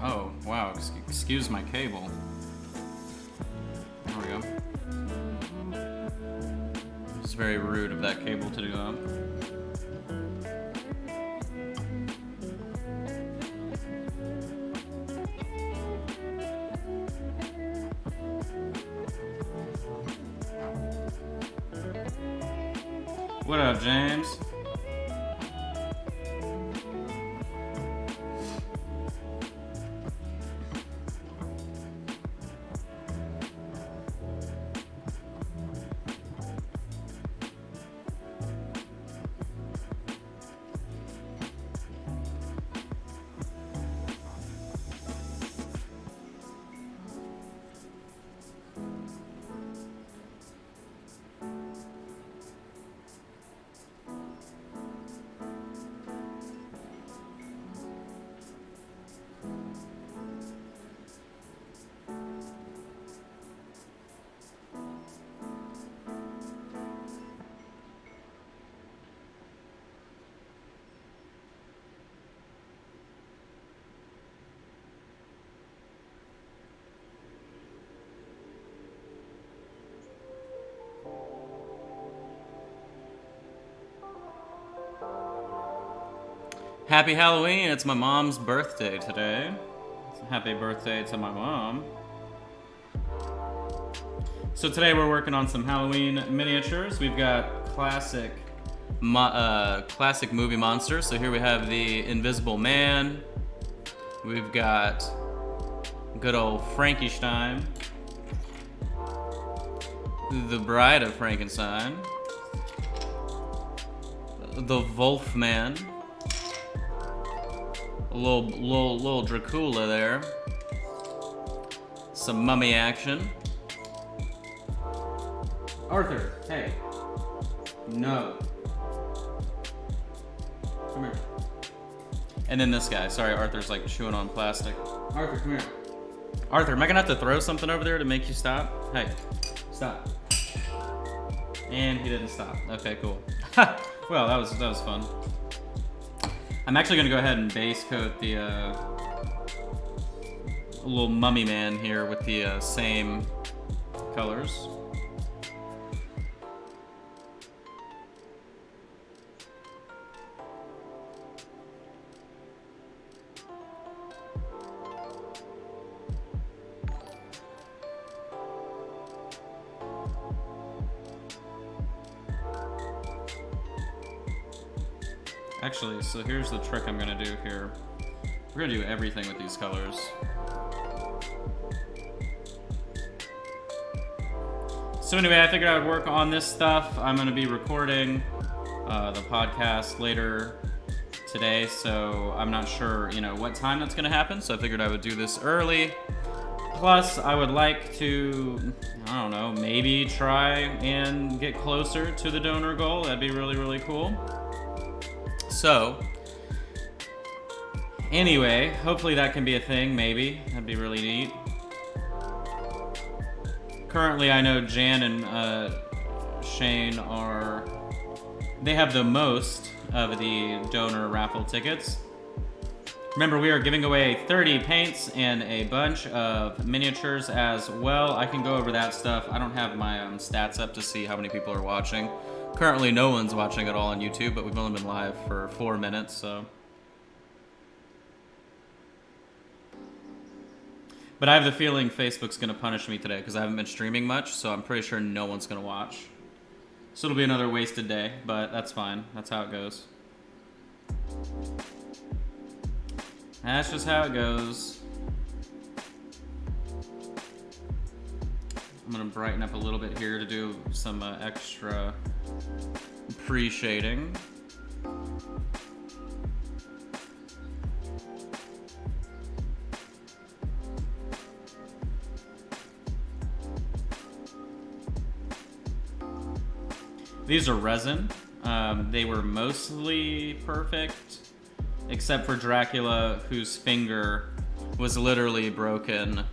Oh, wow. Excuse my cable. There we go. It's very rude of that cable to do that. What up, James? Happy Halloween! It's my mom's birthday today. Happy birthday to my mom. So today we're working on some Halloween miniatures. We've got classic movie monsters. So here we have the Invisible Man. We've got good old Frankenstein. The Bride of Frankenstein. The Wolfman. A little Dracula there. Some mummy action. Arthur, hey. No. Come here. And then this guy. Sorry, Arthur's like chewing on plastic. Arthur, come here. Arthur, am I gonna have to throw something over there to make you stop? Hey, stop. And he didn't stop. Okay, cool. Well, that was fun. I'm actually gonna go ahead and base coat the little mummy man here with the same colors. Actually, so here's the trick I'm gonna do here. We're gonna do everything with these colors. So anyway, I figured I would work on this stuff. I'm gonna be recording the podcast later today, so I'm not sure, what time that's gonna happen. So I figured I would do this early. Plus, I would like to, I don't know, maybe try and get closer to the donor goal. That'd be really, really cool. So, anyway, hopefully that can be a thing, maybe. That'd be really neat. Currently, I know Jan and Shane they have the most of the donor raffle tickets. Remember, we are giving away 30 paints and a bunch of miniatures as well. I can go over that stuff. I don't have my stats up to see how many people are watching. Currently, no one's watching at all on YouTube, but we've only been live for 4 minutes, so. But I have the feeling Facebook's gonna punish me today because I haven't been streaming much, so I'm pretty sure no one's gonna watch. So it'll be another wasted day, but that's fine. That's how it goes. That's just how it goes. I'm gonna brighten up a little bit here to do some extra pre-shading. These are resin. They were mostly perfect, except for Dracula, whose finger was literally broken.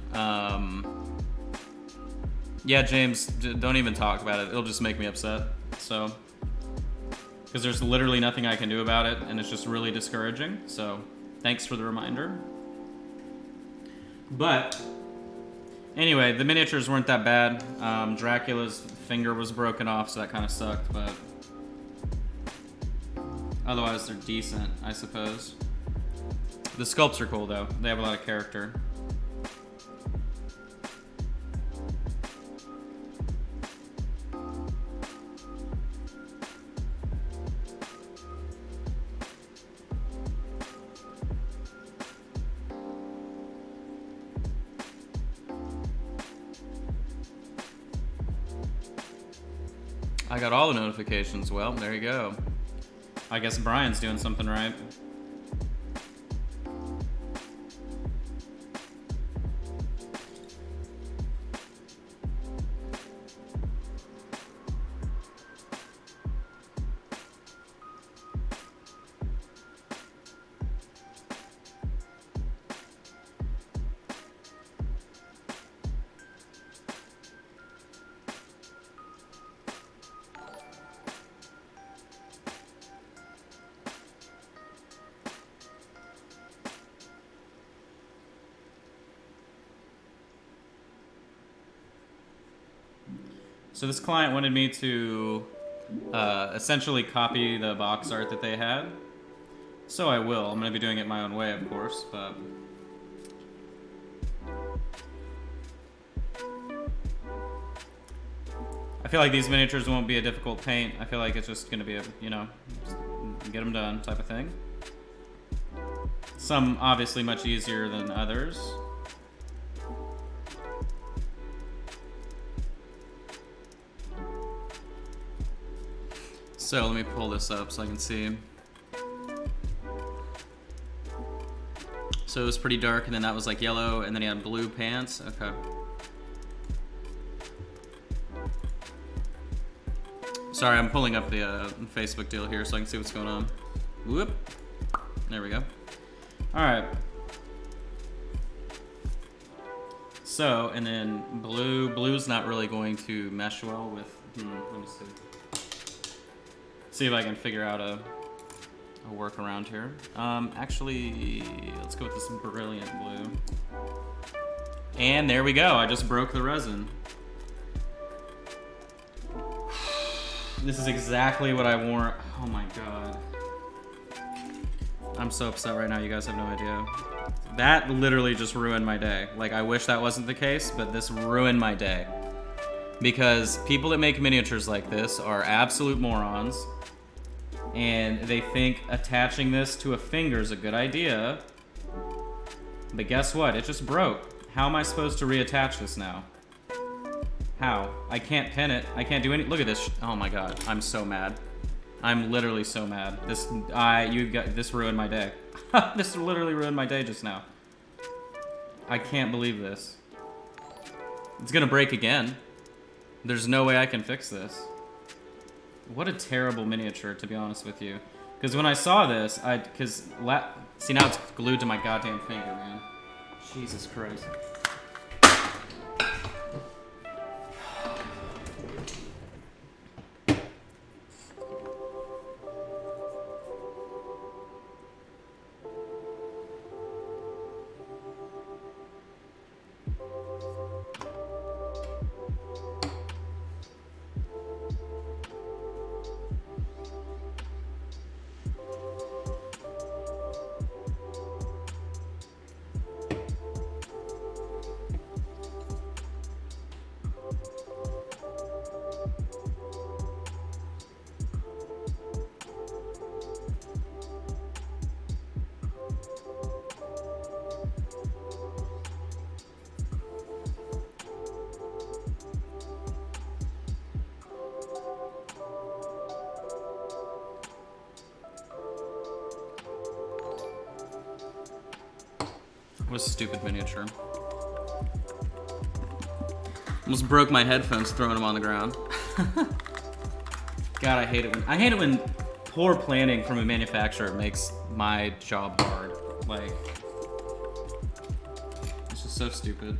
Yeah, James, don't even talk about it. It'll just make me upset. So, because there's literally nothing I can do about it, and it's just really discouraging. So thanks for the reminder. But anyway, the miniatures weren't that bad. Dracula's finger was broken off, so that kind of sucked, but otherwise they're decent, I suppose. The sculpts are cool though. They have a lot of character. I got all the notifications. Well, there you go. I guess Brian's doing something right. So this client wanted me to essentially copy the box art that they had. So I will. I'm going to be doing it my own way, of course, but... I feel like these miniatures won't be a difficult paint. I feel like it's just going to be a, you know, just get them done type of thing. Some obviously much easier than others. So let me pull this up so I can see. So it was pretty dark, and then that was like yellow, and then he had blue pants. Okay. Sorry, I'm pulling up the Facebook deal here so I can see what's going on. Whoop. There we go. All right. So, and then blue. Blue's not really going to mesh well with... let me see. See if I can figure out a workaround here. Actually, let's go with this brilliant blue. And there we go. I just broke the resin. This is exactly what I want. Oh my god. I'm so upset right now. You guys have no idea. That literally just ruined my day. Like, I wish that wasn't the case, but this ruined my day. Because people that make miniatures like this are absolute morons. And they think attaching this to a finger is a good idea. But guess what? It just broke. How am I supposed to reattach this now? How? I can't pin it. I can't do any... Look at this. Oh my god. I'm so mad. I'm literally so mad. This ruined my day. This literally ruined my day just now. I can't believe this. It's gonna break again. There's no way I can fix this. What a terrible miniature, to be honest with you. Because when I saw this, see, now it's glued to my goddamn finger, man. Jesus Christ. What a stupid miniature. Almost broke my headphones throwing them on the ground. God, I hate it when poor planning from a manufacturer makes my job hard. Like, it's just so stupid.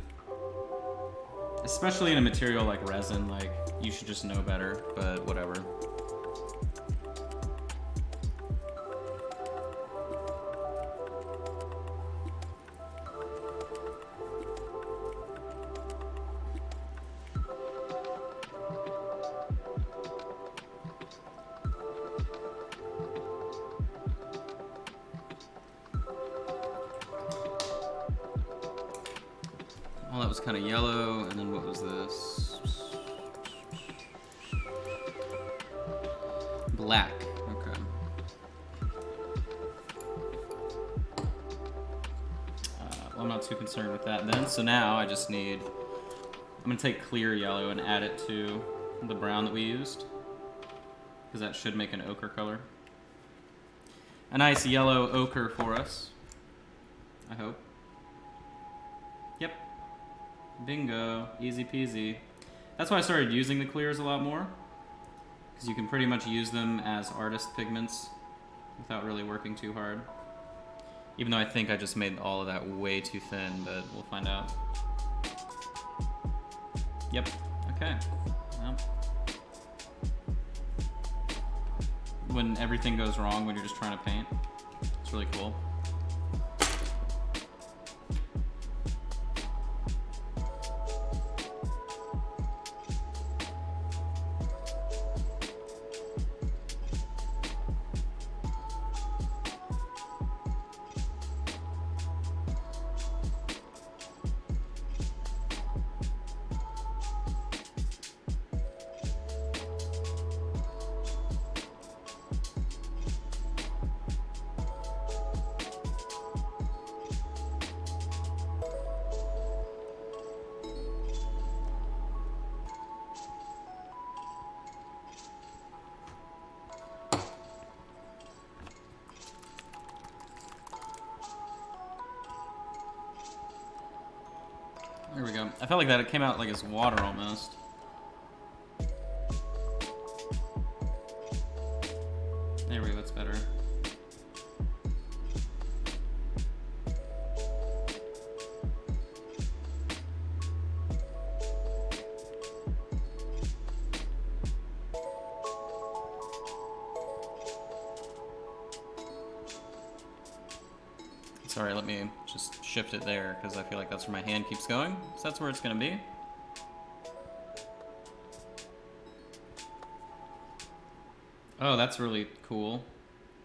Especially in a material like resin, like, you should just know better, but whatever. was kind of yellow, and then what was this? Black. Okay. Well, I'm not too concerned with that then. So now I just need... I'm going to take clear yellow and add it to the brown that we used, because that should make an ochre color. A nice yellow ochre for us, I hope. Yep. Bingo. Easy peasy. That's why I started using the clears a lot more, because you can pretty much use them as artist pigments without really working too hard. Even though I think I just made all of that way too thin, but we'll find out. Yep. Okay. Well, when everything goes wrong when you're just trying to paint, it's really cool. There we go. I felt like that it came out like it's water almost. There we go, that's better. Sorry, let me just shift it there because I feel like that's where my hand keeps going. So that's where it's going to be. Oh, that's really cool.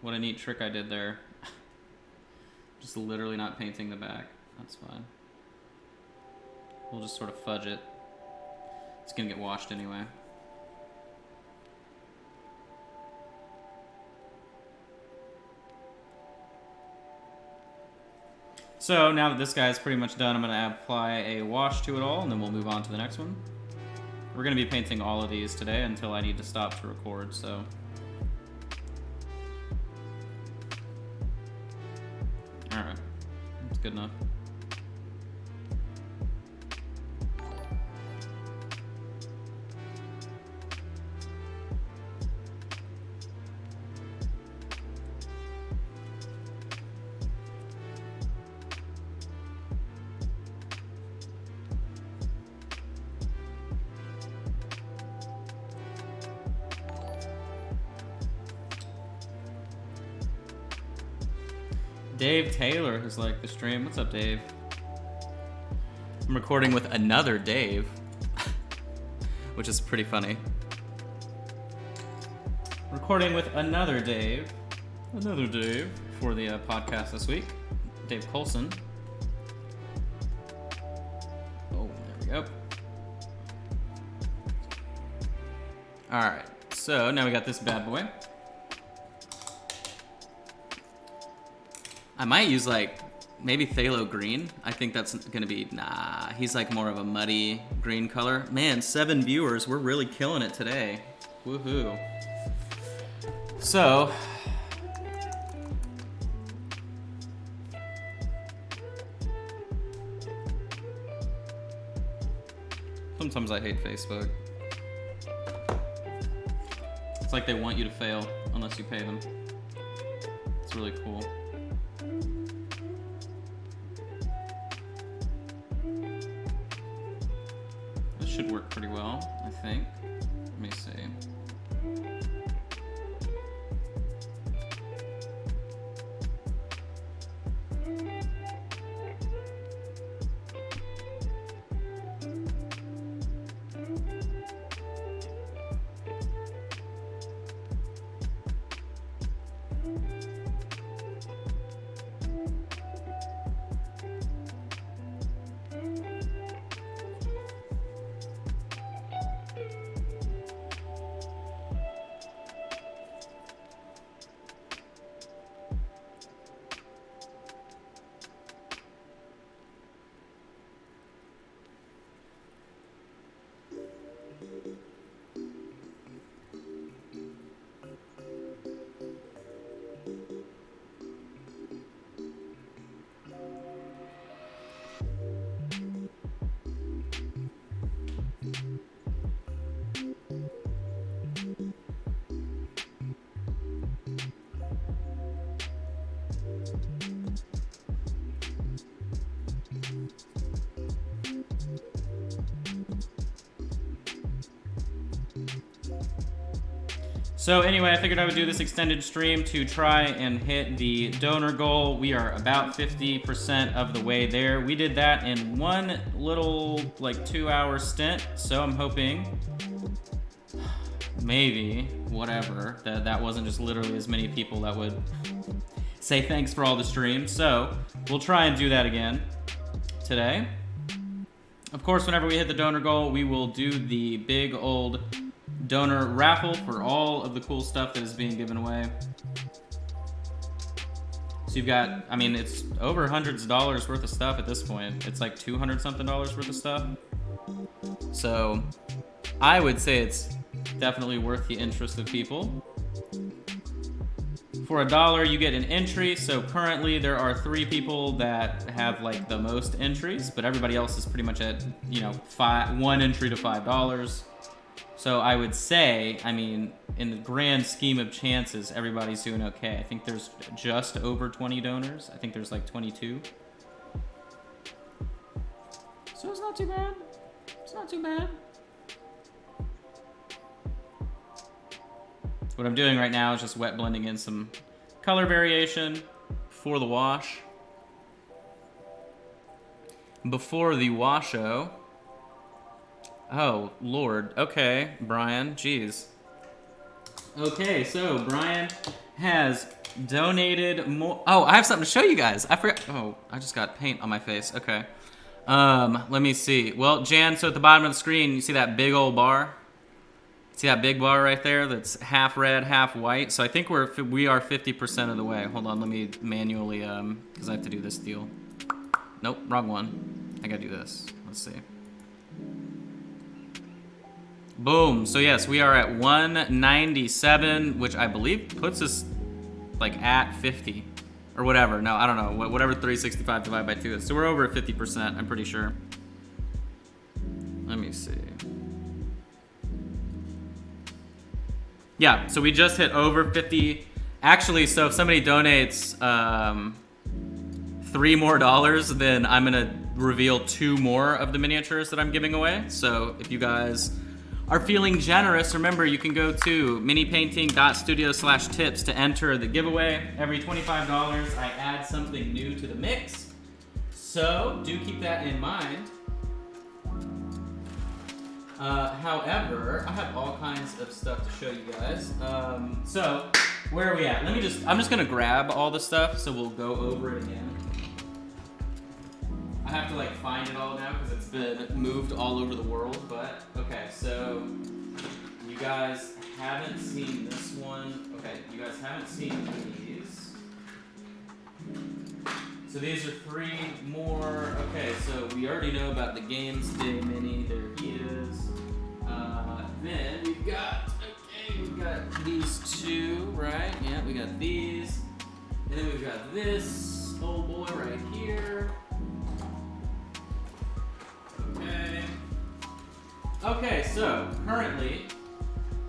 What a neat trick I did there. Just literally not painting the back. That's fine. We'll just sort of fudge it. It's going to get washed anyway. So now that this guy is pretty much done, I'm going to apply a wash to it all, and then we'll move on to the next one. We're going to be painting all of these today until I need to stop to record, so... Alright, that's good enough. Dave Taylor who's like the stream. What's up, Dave? I'm recording with another Dave, which is pretty funny. Recording with another Dave for the podcast this week. Dave Coulson. Oh, there we go. All right, so now we got this bad boy. I might use like maybe phthalo green. I think that's gonna be, nah, he's like more of a muddy green color. Man, 7 viewers, we're really killing it today. Woohoo. So, sometimes I hate Facebook. It's like they want you to fail unless you pay them. It's really cool. Should work pretty well, I think. Let me see. So anyway, I figured I would do this extended stream to try and hit the donor goal. We are about 50% of the way there. We did that in one little, like, 2-hour stint. So I'm hoping, maybe, whatever, that wasn't just literally as many people that would say thanks for all the streams. So we'll try and do that again today. Of course, whenever we hit the donor goal, we will do the big old donor raffle for all of the cool stuff that is being given away. So you've got, I mean, it's over hundreds of dollars worth of stuff at this point. It's like 200 something dollars worth of stuff. So I would say it's definitely worth the interest of people. For $1, you get an entry. So currently there are 3 people that have like the most entries, but everybody else is pretty much at, you know, 1 entry to $5. So I would say, I mean, in the grand scheme of chances, everybody's doing okay. I think there's just over 20 donors. I think there's like 22. So it's not too bad. It's not too bad. What I'm doing right now is just wet blending in some color variation for the wash. Before the washo. Oh, Lord. Okay, Brian. Jeez. Okay, so Brian has donated more. Oh, I have something to show you guys. I forgot. Oh, I just got paint on my face. Okay. Let me see. Well, Jan, so at the bottom of the screen, you see that big old bar? See that big bar right there that's half red, half white? So I think we are 50% of the way. Hold on, let me manually, because I have to do this deal. Nope, wrong one. I gotta do this. Let's see. Boom. So yes, we are at 197, which I believe puts us like at 50 or whatever. No, I don't know. Whatever 365 divided by 2 is. So we're over 50%, I'm pretty sure. Let me see. Yeah, so we just hit over 50. Actually, so if somebody donates $3 more, then I'm gonna reveal 2 more of the miniatures that I'm giving away. So if you guys are feeling generous, remember you can go to minipainting.studio/tips to enter the giveaway. Every $25, I add something new to the mix. So do keep that in mind. However, I have all kinds of stuff to show you guys. So where are we at? I'm just gonna grab all the stuff, so we'll go over it again. I have to like find it all now because it's been moved all over the world, but okay, so you guys haven't seen this one. Okay, you guys haven't seen these. So these are 3 more. Okay, so we already know about the Games Day Mini. There he is. Then we've got these 2, right? Yeah, we got these. And then we've got this old boy right here. Okay, so currently,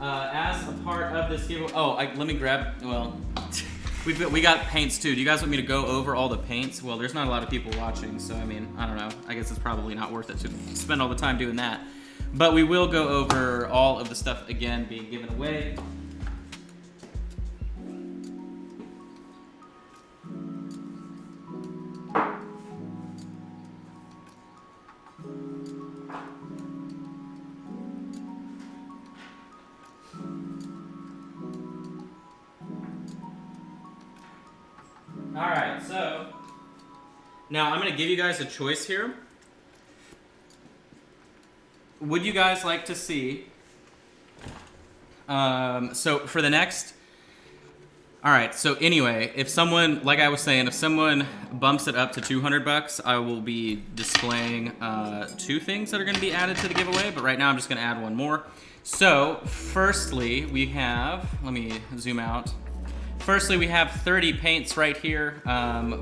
as a part of this giveaway, let me grab, well, we got paints too. Do you guys want me to go over all the paints? Well, there's not a lot of people watching, so I mean, I don't know. I guess it's probably not worth it to spend all the time doing that. But we will go over all of the stuff again being given away. Alright, so now I'm going to give you guys a choice here. Would you guys like to see, so for the next, alright, so anyway, if someone, like I was saying, if someone bumps it up to $200, I will be displaying 2 things that are going to be added to the giveaway, but right now I'm just going to add 1 more. So, firstly, we have, let me zoom out. Firstly, we have 30 paints right here.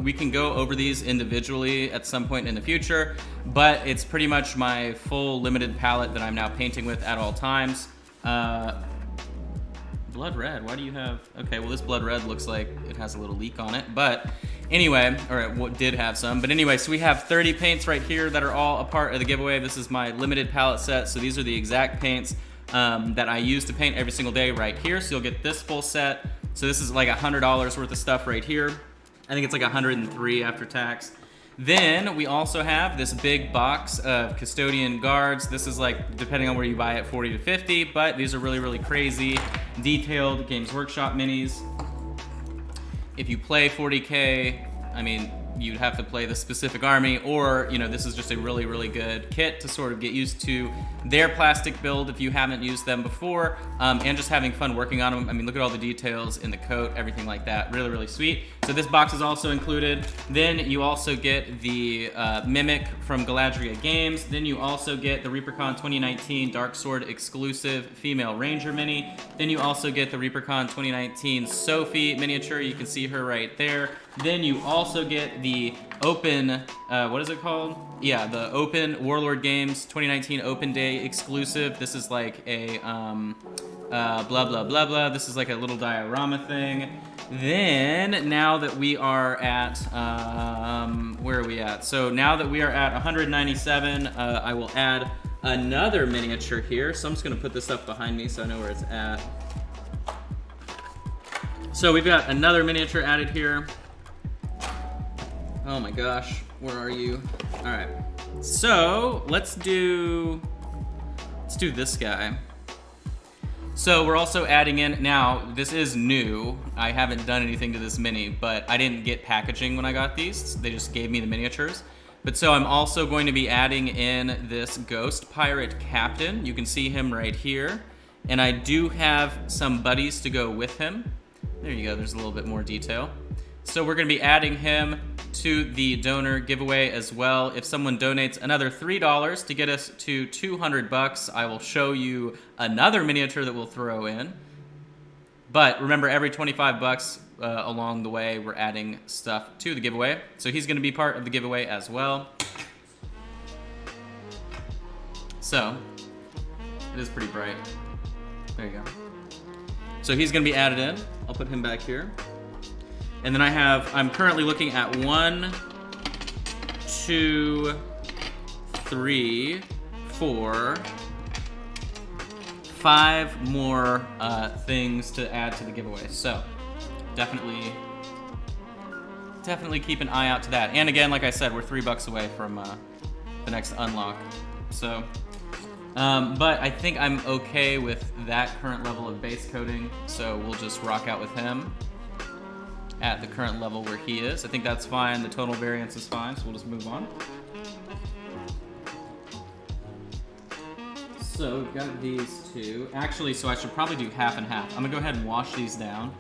We can go over these individually at some point in the future, but it's pretty much my full limited palette that I'm now painting with at all times. Blood blood red. Why do you have... Okay, well, this blood red looks like it has a little leak on it. But anyway, or it did have some. But anyway, so we have 30 paints right here that are all a part of the giveaway. This is my limited palette set. So these are the exact paints that I use to paint every single day right here. So you'll get this full set. So this is like $100 worth of stuff right here. I think it's like 103 after tax. Then we also have this big box of custodian guards. This is like, depending on where you buy it, 40 to 50, but these are really, really crazy, detailed Games Workshop minis. If you play 40K, I mean, you'd have to play the specific army, or, you know, this is just a really, really good kit to sort of get used to their plastic build if you haven't used them before, and just having fun working on them. I mean, look at all the details in the coat, everything like that. Really, really sweet. So this box is also included. Then you also get the Mimic from Galadriel Games. Then you also get the ReaperCon 2019 Dark Sword exclusive Female Ranger mini. Then you also get the ReaperCon 2019 Sophie miniature. You can see her right there. Then you also get the open, what is it called? Yeah, the open Warlord Games 2019 Open Day exclusive. This is like a blah, blah, blah, blah. This is like a little diorama thing. Then, now that we are at, where are we at? So now that we are at 197, I will add another miniature here. So I'm just gonna put this up behind me so I know where it's at. So we've got another miniature added here. Oh my gosh, where are you? All right, so let's do this guy. So we're also adding in, now this is new, I haven't done anything to this mini, but I didn't get packaging when I got these, they just gave me the miniatures. But so I'm also going to be adding in this Ghost Pirate Captain. You can see him right here. And I do have some buddies to go with him. There you go, there's a little bit more detail. So we're gonna be adding him to the donor giveaway as well. If someone donates another $3 to get us to 200 bucks, I will show you another miniature that we'll throw in. But remember, every 25 bucks along the way, we're adding stuff to the giveaway. So he's gonna be part of the giveaway as well. So, it is pretty bright. There you go. So he's gonna be added in. I'll put him back here. And then I'm currently looking at 1, 2, 3, 4, 5 more things to add to the giveaway. So definitely keep an eye out to that. And again, like I said, we're $3 away from the next unlock. So, but I think I'm okay with that current level of base coating. So we'll just rock out with him at the current level where he is. I think that's fine. The total variance is fine, so we'll just move on. So we've got these two. Actually, so I should probably do half and half. I'm gonna go ahead and wash these down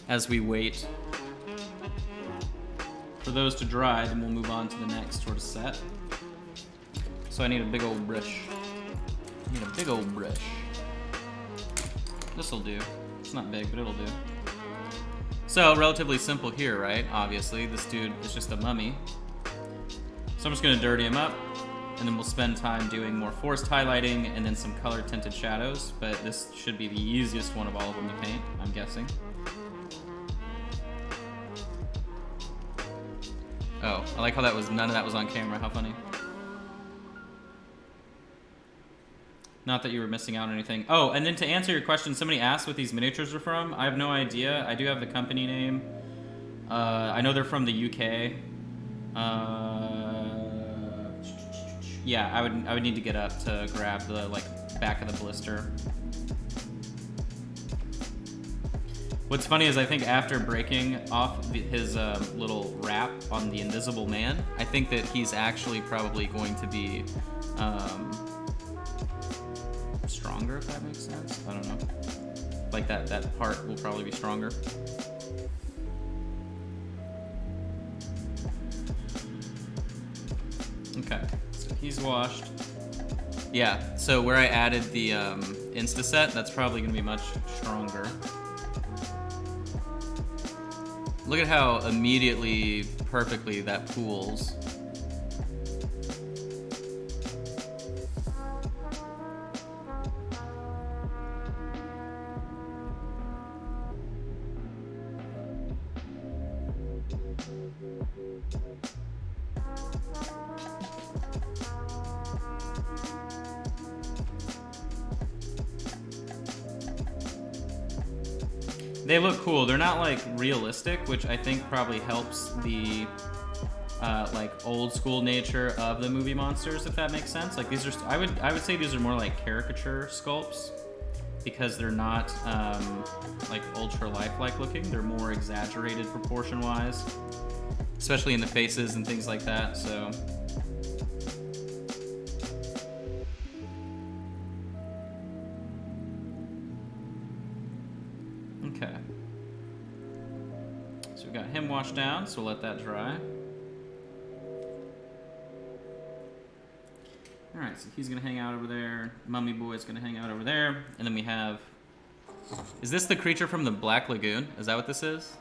as we wait for those to dry, then we'll move on to the next sort of set. So I need a big old brush. I need a big old brush. This'll do. It's not big, but it'll do. So, relatively simple here, right? Obviously, this dude is just a mummy. So I'm just gonna dirty him up, and then we'll spend time doing more forced highlighting and then some color tinted shadows, but this should be the easiest one of all of them to paint, I'm guessing. Oh, I like how none of that was on camera, how funny. Not that you were missing out on anything. Oh, and then to answer your question, somebody asked what these miniatures are from. I have no idea. I do have the company name. I know they're from the UK. Yeah, I would need to get up to grab the back of the blister. What's funny is I think after breaking off his little wrap on the Invisible Man, I think that he's actually probably going to be stronger, if that makes sense. I don't know. Like that part will probably be stronger. Okay, so he's washed. Yeah, so where I added the Instaset, that's probably gonna be much stronger. Look at how immediately, perfectly that pools. They look cool. They're not like realistic, which I think probably helps the like old school nature of the movie monsters, if that makes sense. Like these are, I would say these are more like caricature sculpts because they're not like ultra lifelike looking. They're more exaggerated proportion wise, especially in the faces and things like that. So. Okay. So we've got him washed down, so we'll let that dry. Alright, so he's gonna hang out over there. Mummy Boy's gonna hang out over there. And then we have... Is this the creature from the Black Lagoon? Is that what this is?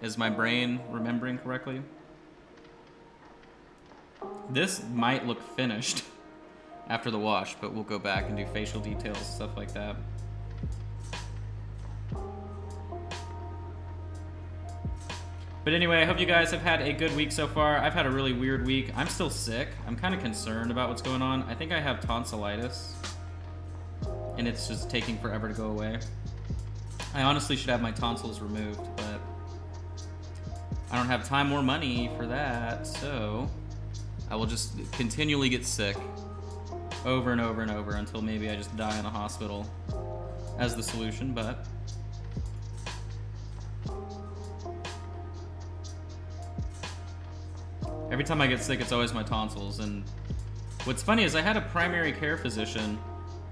Is my brain remembering correctly? This might look finished after the wash, but we'll go back and do facial details, stuff like that. But anyway, I hope you guys have had a good week so far. I've had a really weird week. I'm still sick. I'm kind of concerned about what's going on. I think I have tonsillitis, and it's just taking forever to go away. I honestly should have my tonsils removed, but I don't have time or money for that, so I will just continually get sick over and over and over until maybe I just die in a hospital as the solution, but... Every time I get sick, it's always my tonsils, and what's funny is I had a primary care physician.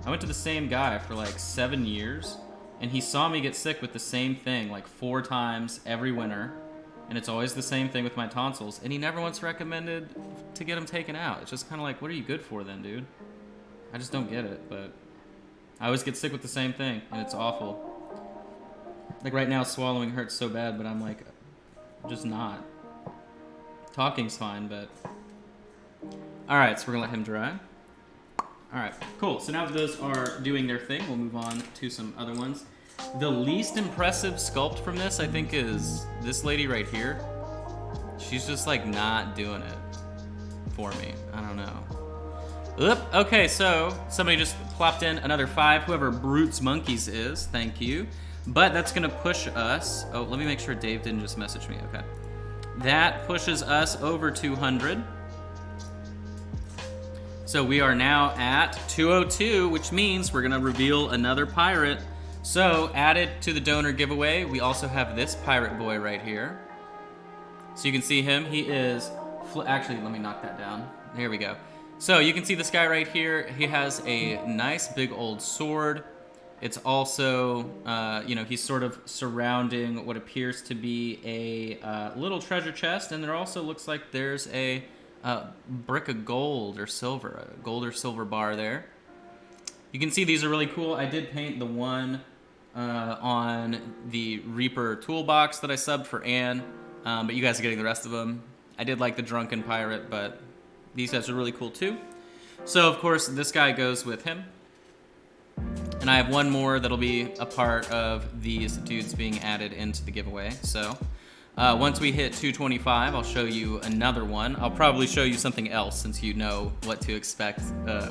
I went to the same guy for like 7 years, and he saw me get sick with the same thing like 4 times every winter, and it's always the same thing with my tonsils, and he never once recommended to get them taken out. It's just kind of like, what are you good for then, dude? I just don't get it, but I always get sick with the same thing, and it's awful. Like right now, swallowing hurts so bad, but I'm like, just not. Talking's fine, but... Alright, so we're gonna let him dry. Alright, cool. So now that those are doing their thing, we'll move on to some other ones. The least impressive sculpt from this, I think, is this lady right here. She's just, like, not doing it for me. I don't know. Oop, okay, so somebody just plopped in another 5. Whoever Brutes Monkeys is, thank you. But that's gonna push us... Oh, let me make sure Dave didn't just message me. Okay. That pushes us over 200. So we are now at 202, which means we're gonna reveal another pirate. So added to the donor giveaway, we also have this pirate boy right here. So you can see him, he is, actually let me knock that down. There we go. So you can see this guy right here, he has a nice big old sword. It's also, you know, he's sort of surrounding what appears to be a little treasure chest, and there also looks like there's a brick of gold or silver, a gold or silver bar there. You can see these are really cool. I did paint the one on the Reaper toolbox that I subbed for Anne, but you guys are getting the rest of them. I did like the Drunken Pirate, but these guys are really cool too. So, of course, this guy goes with him. And I have one more that'll be a part of these dudes being added into the giveaway. So once we hit 225, I'll show you another one. I'll probably show you something else since you know what to expect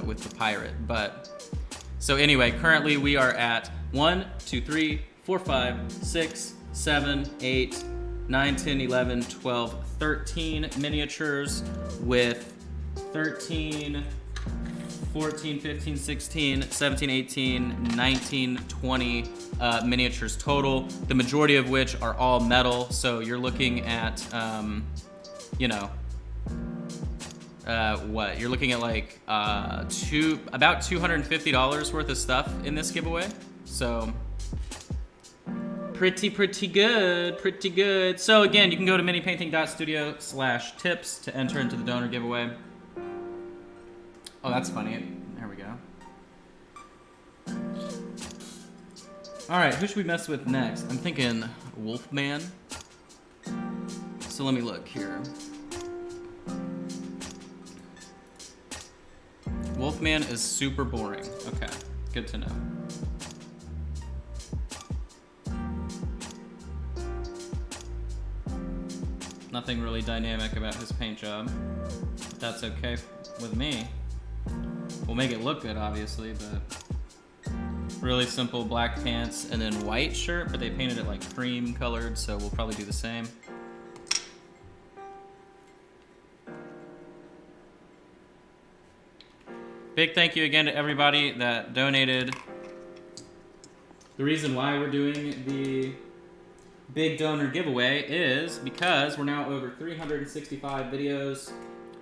with the pirate. But so anyway, currently we are at 1, 2, 3, 4, 5, 6, 7, 8, 9, 10, 11, 12, 13 miniatures with 13... 14, 15, 16, 17, 18, 19, 20 miniatures total, the majority of which are all metal. So you're looking at, you know, what? You're looking at like about $250 worth of stuff in this giveaway. So pretty good, pretty good. So again, you can go to minipainting.studio/tips to enter into the donor giveaway. Oh, that's funny. There we go. Alright, who should we mess with next? I'm thinking Wolfman. So let me look here. Wolfman is super boring. Okay, good to know. Nothing really dynamic about his paint job. That's okay with me. We'll make it look good, obviously, but really simple black pants and then white shirt, but they painted it like cream colored, so we'll probably do the same. Big thank you again to everybody that donated. The reason why we're doing the big donor giveaway is because we're now over 365 videos,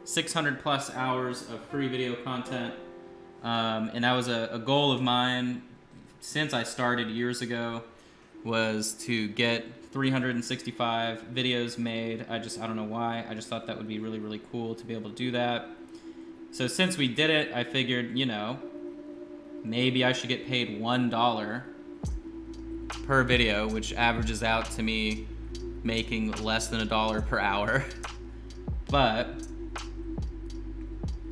600 plus hours of free video content. And that was a goal of mine since I started years ago, was to get 365 videos made. I don't know why. I just thought that would be really, really cool to be able to do that. So since we did it, I figured, you know, maybe I should get paid $1 per video, which averages out to me making less than $1 per hour. But,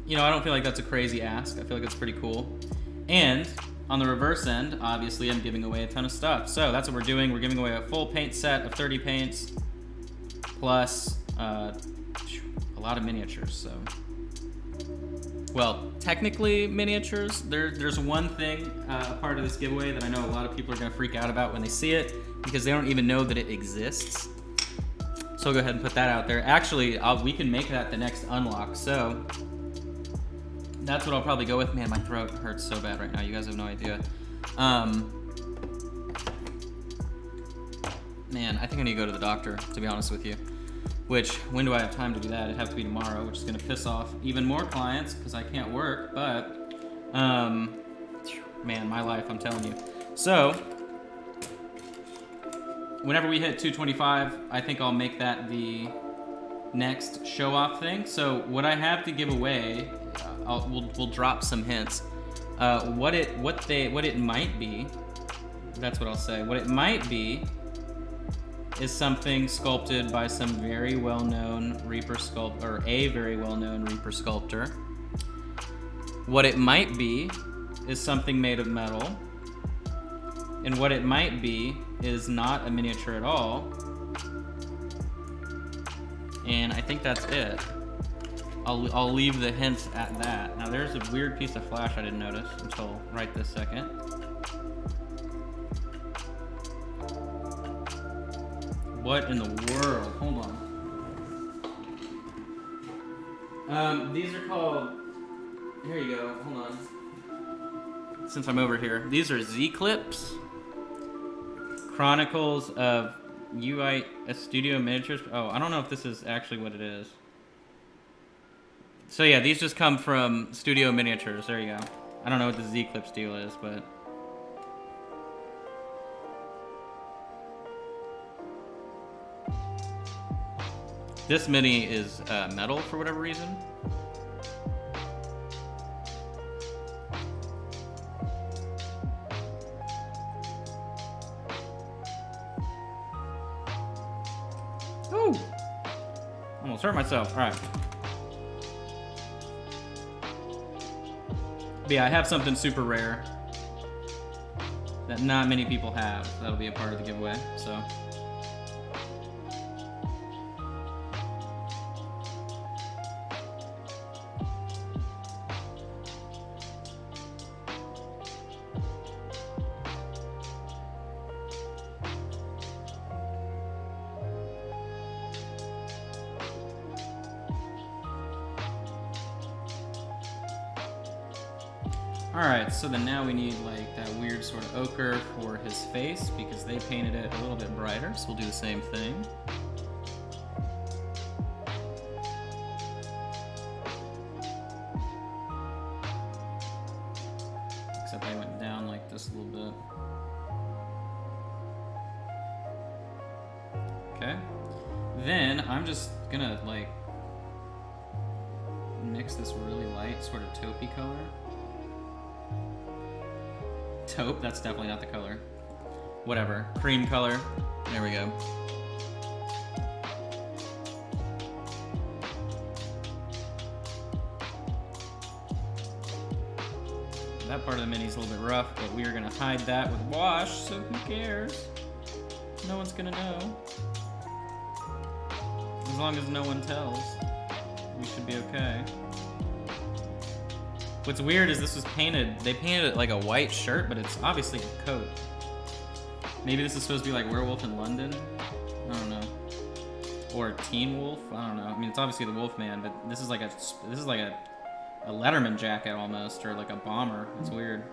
you know, I don't feel like that's a crazy ask. I feel like it's pretty cool. And on the reverse end, obviously, I'm giving away a ton of stuff. So that's what we're doing. We're giving away a full paint set of 30 paints, plus a lot of miniatures, so. Well, technically miniatures. There's one thing, a part of this giveaway that I know a lot of people are gonna freak out about when they see it, because they don't even know that it exists. So I'll go ahead and put that out there. Actually, we can make that the next unlock. So that's what I'll probably go with. Man, my throat hurts so bad right now. You guys have no idea. Man, I think I need to go to the doctor, to be honest with you. Which, when do I have time to do that? It'd have to be tomorrow, which is gonna piss off even more clients because I can't work, but, man, my life, I'm telling you. So, whenever we hit 225, I think I'll make that the next show-off thing. So, what I have to give away, we'll drop some hints. What it might be, that's what I'll say. What it might be is something sculpted by some very well-known Reaper sculptor, or a very well-known Reaper sculptor. What it might be is something made of metal. And what it might be is not a miniature at all. And I think that's it. I'll leave the hints at that. Now there's a weird piece of flash I didn't notice until right this second. What in the world? Hold on. These are called, here you go, hold on. Since I'm over here, these are Z-Clips. Chronicles of UI Studio Miniatures. Oh, I don't know if this is actually what it is. So yeah, these just come from Studio Miniatures, there you go. I don't know what the Z-Clips deal is, but. This mini is metal for whatever reason. Ooh! Almost hurt myself. All right. But yeah, I have something super rare that not many people have. That'll be a part of the giveaway, so. Alright, so then now we need like that weird sort of ochre for his face because they painted it a little bit brighter, so we'll do the same thing. Except I went down like this a little bit. Okay. Then I'm just gonna like mix this really light sort of taupey color. Taupe, that's definitely not the color. Whatever, cream color. There we go. That part of the mini is a little bit rough, but we are gonna hide that with wash, so who cares? No one's gonna know. As long as no one tells, we should be okay. What's weird is this was painted, they painted it like a white shirt, but it's obviously a coat. Maybe this is supposed to be like Werewolf in London? I don't know. Or Teen Wolf? I don't know. I mean, it's obviously the Wolfman, but this is like a Letterman jacket almost, or like a bomber. It's weird.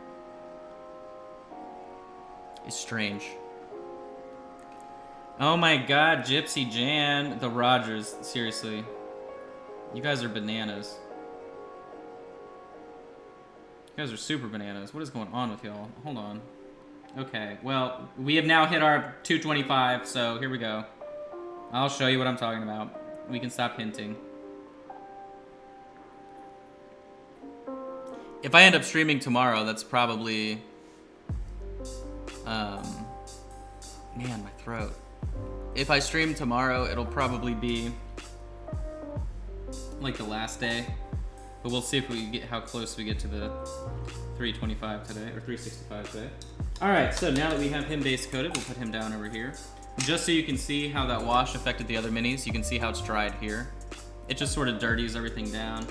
It's strange. Oh my god, Gypsy Jan, the Rogers, seriously. You guys are bananas. You guys are super bananas. What is going on with y'all? Hold on. Okay, well, we have now hit our 225, so here we go. I'll show you what I'm talking about. We can stop hinting. If I end up streaming tomorrow, that's probably... man, my throat. If I stream tomorrow, it'll probably be like the last day. But we'll see if we get how close we get to the 325 today, or 365 today. All right, so now that we have him base coated, we'll put him down over here. Just so you can see how that wash affected the other minis, you can see how it's dried here. It just sort of dirties everything down.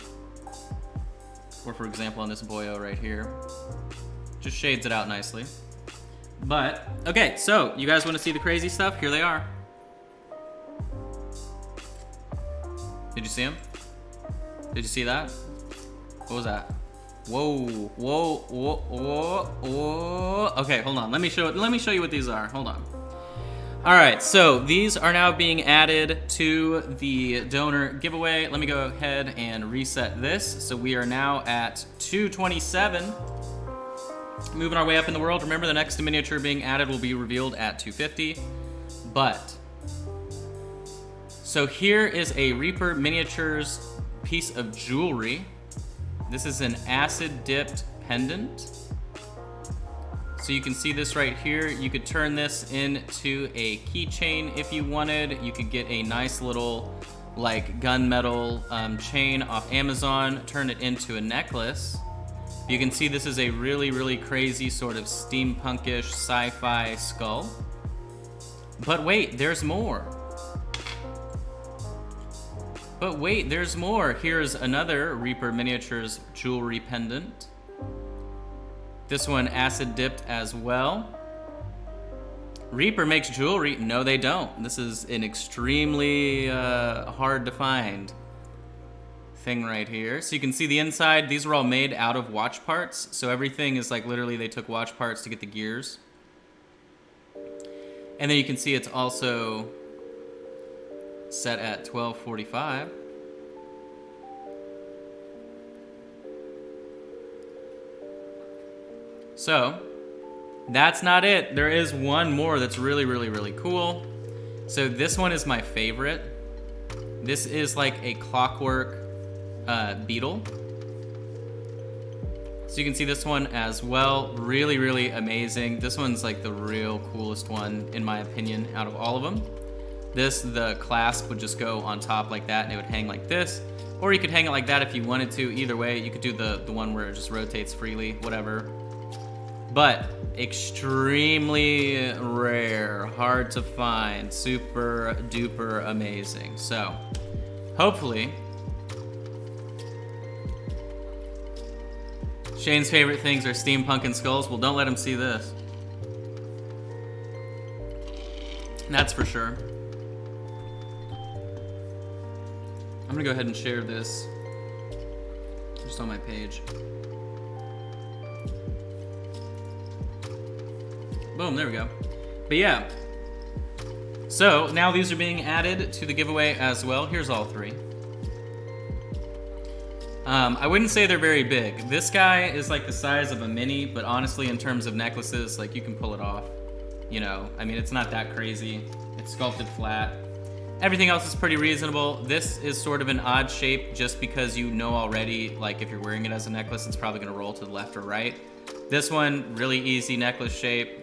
Or for example, on this boyo right here. Just shades it out nicely. But, okay, so you guys want to see the crazy stuff? Here they are. Did you see them? Did you see that? What was that? Whoa, whoa, whoa, whoa, whoa. Okay, hold on. Let me show you what these are. Hold on. All right, so these are now being added to the donor giveaway. Let me go ahead and reset this. So we are now at 227. Moving our way up in the world. Remember, the next miniature being added will be revealed at 250. But, so here is a Reaper Miniatures piece of jewelry. This is an acid-dipped pendant. So you can see this right here. You could turn this into a keychain if you wanted. You could get a nice little like gunmetal chain off Amazon, turn it into a necklace. You can see this is a really, really crazy sort of steampunkish sci-fi skull. But wait, there's more. But wait, there's more. Here's another Reaper Miniatures jewelry pendant. This one acid dipped as well. Reaper makes jewelry. No, they don't. This is an extremely hard to find thing right here. So you can see the inside. These were all made out of watch parts. So everything is like literally they took watch parts to get the gears. And then you can see it's also set at 1245. So that's not it. There is one more that's really, really, really cool. So this one is my favorite. This is like a clockwork beetle. So you can see this one as well. Really, really amazing. This one's like the real coolest one, in my opinion, out of all of them. The clasp would just go on top like that and it would hang like this. Or you could hang it like that if you wanted to. Either way, you could do the one where it just rotates freely, whatever. But extremely rare, hard to find, super duper amazing. So hopefully Shane's favorite things are steampunk and skulls. Well, don't let him see this. That's for sure. I'm gonna go ahead and share this just on my page. Boom, there we go. But yeah, so now these are being added to the giveaway as well. Here's all three. I wouldn't say they're very big. This guy is like the size of a mini, but honestly, in terms of necklaces, like you can pull it off. You know, I mean, it's not that crazy. It's sculpted flat. Everything else is pretty reasonable. This is sort of an odd shape just because you know already, like if you're wearing it as a necklace, it's probably gonna roll to the left or right. This one, really easy necklace shape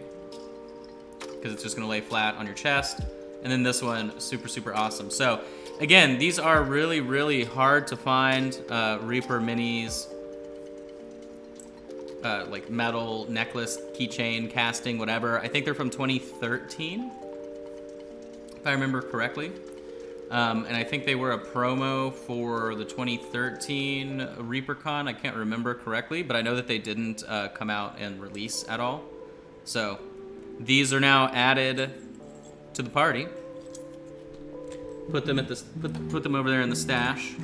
because it's just gonna lay flat on your chest. And then this one, super, super awesome. So again, these are really, really hard to find Reaper minis, like metal necklace, keychain, casting, whatever. I think they're from 2013, if I remember correctly. And I think they were a promo for the 2013 ReaperCon. I can't remember correctly, but I know that they didn't come out and release at all. So these are now added to the party. Put them at this. Put them over there in the stash.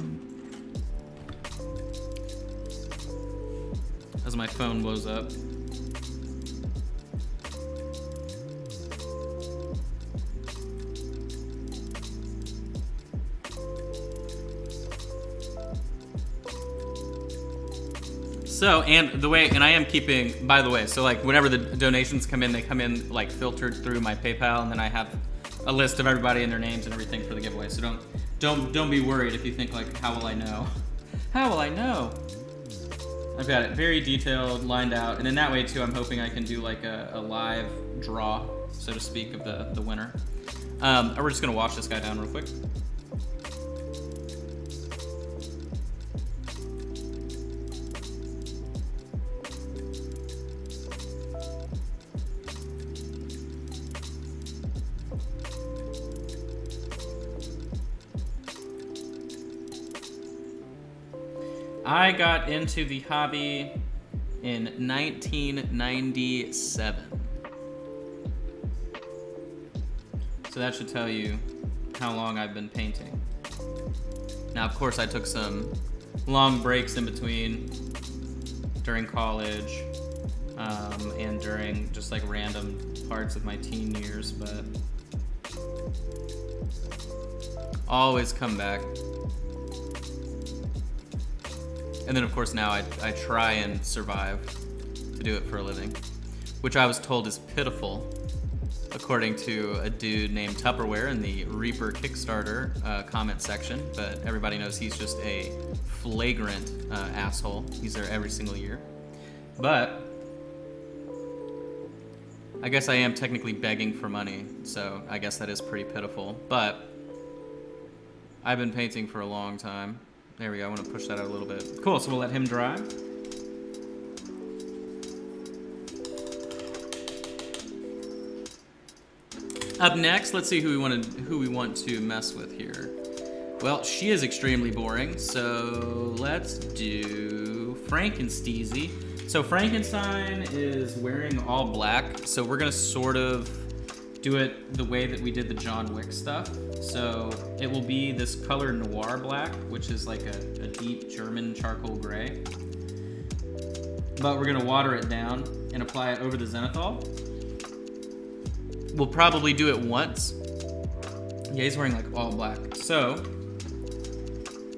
As my phone blows up. So, and the way, and I am keeping, by the way, so like whenever the donations come in, they come in like filtered through my PayPal, and then I have a list of everybody and their names and everything for the giveaway. So don't be worried if you think like, how will I know? How will I know? I've got it very detailed, lined out, and in that way too, I'm hoping I can do like a live draw, so to speak, of the winner. We're just gonna wash this guy down real quick. I got into the hobby in 1997. So that should tell you how long I've been painting. Now, of course, I took some long breaks in between during college and during just like random parts of my teen years, but always come back. And then, of course, now I try and survive to do it for a living, which I was told is pitiful, according to a dude named Tupperware in the Reaper Kickstarter comment section. But everybody knows he's just a flagrant asshole. He's there every single year. But I guess I am technically begging for money, so I guess that is pretty pitiful. But I've been painting for a long time. There we go, I want to push that out a little bit. Cool, so we'll let him dry. Up next, let's see who we want to mess with here. Well, she is extremely boring, so let's do Frankensteezy. So Frankenstein is wearing all black, so we're gonna sort of do it the way that we did the John Wick stuff. So it will be this color noir black, which is like a deep German charcoal gray. But we're gonna water it down and apply it over the zenithal. We'll probably do it once. Yeah, he's wearing like all black. So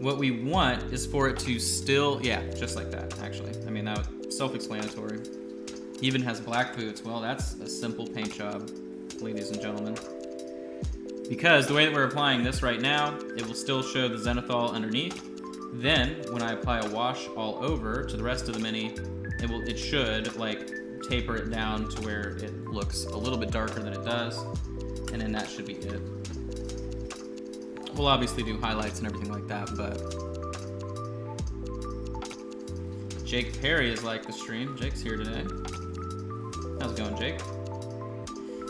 what we want is for it to still, yeah, just like that, actually. I mean, that was self-explanatory. He even has black boots. Well, that's a simple paint job, ladies and gentlemen. Because the way that we're applying this right now, it will still show the zenithal underneath. Then, when I apply a wash all over to the rest of the mini, it should like taper it down to where it looks a little bit darker than it does, and then that should be it. We'll obviously do highlights and everything like that, but Jake Perry is like the stream. Jake's here today. How's it going, Jake?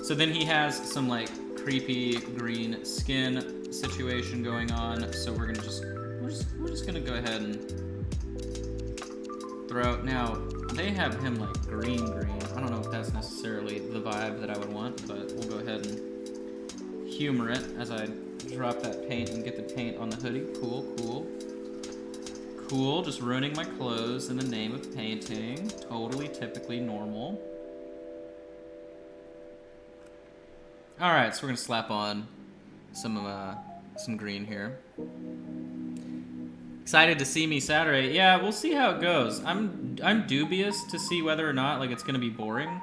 So then he has some like creepy green skin situation going on. So we're just gonna go ahead and throw. Now they have him like green. I don't know if that's necessarily the vibe that I would want, but we'll go ahead and humor it as I drop that paint and get the paint on the hoodie. Cool, just ruining my clothes in the name of painting. Totally, typically normal. All right, so we're gonna slap on some green here. Excited to see me Saturday. Yeah, we'll see how it goes. I'm dubious to see whether or not like it's gonna be boring.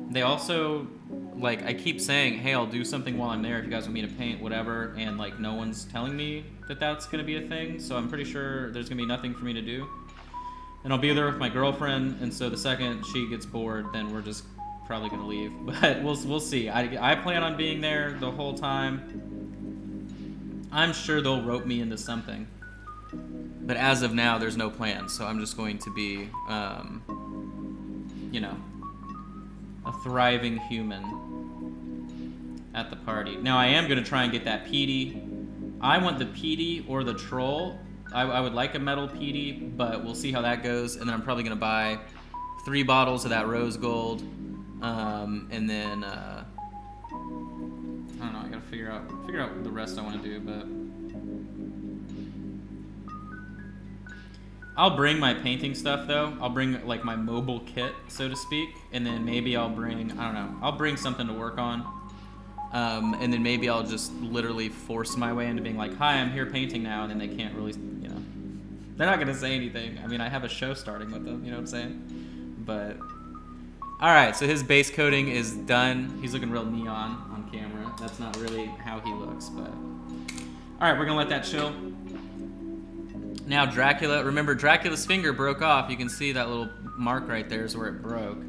They also, like, I keep saying, hey, I'll do something while I'm there if you guys want me to paint, whatever, and like no one's telling me that that's gonna be a thing. So I'm pretty sure there's gonna be nothing for me to do. And I'll be there with my girlfriend, and so the second she gets bored, then we're just probably gonna leave. But we'll see. I plan on being there the whole time. I'm sure they'll rope me into something. But as of now, there's no plan, so I'm just going to be, you know, a thriving human at the party. Now, I am going to try and get that Petey I want the Petey or the Troll. I would like a metal Petey, but we'll see how that goes. And then I'm probably gonna buy 3 bottles of that rose gold. And then I don't know. I gotta figure out the rest I want to do, but I'll bring my painting stuff though. I'll bring like my mobile kit, so to speak, and then maybe I'll bring, I don't know, I'll bring something to work on. And then maybe I'll just literally force my way into being like, hi, I'm here painting now, and then they can't really, you know, they're not gonna say anything. I mean, I have a show starting with them, you know what I'm saying? But, all right, so his base coating is done. He's looking real neon on camera. That's not really how he looks, but. All right, we're gonna let that chill. Now Dracula, remember Dracula's finger broke off. You can see that little mark right there is where it broke.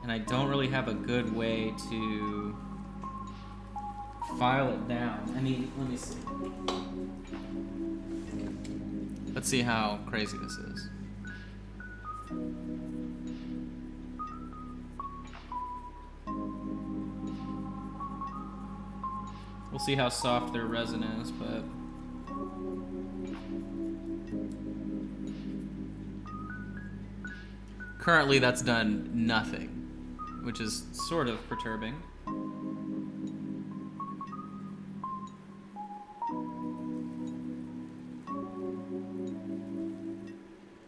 And I don't really have a good way to file it down. I mean, let me see. Let's see how crazy this is. We'll see how soft their resin is, but currently that's done nothing, which is sort of perturbing.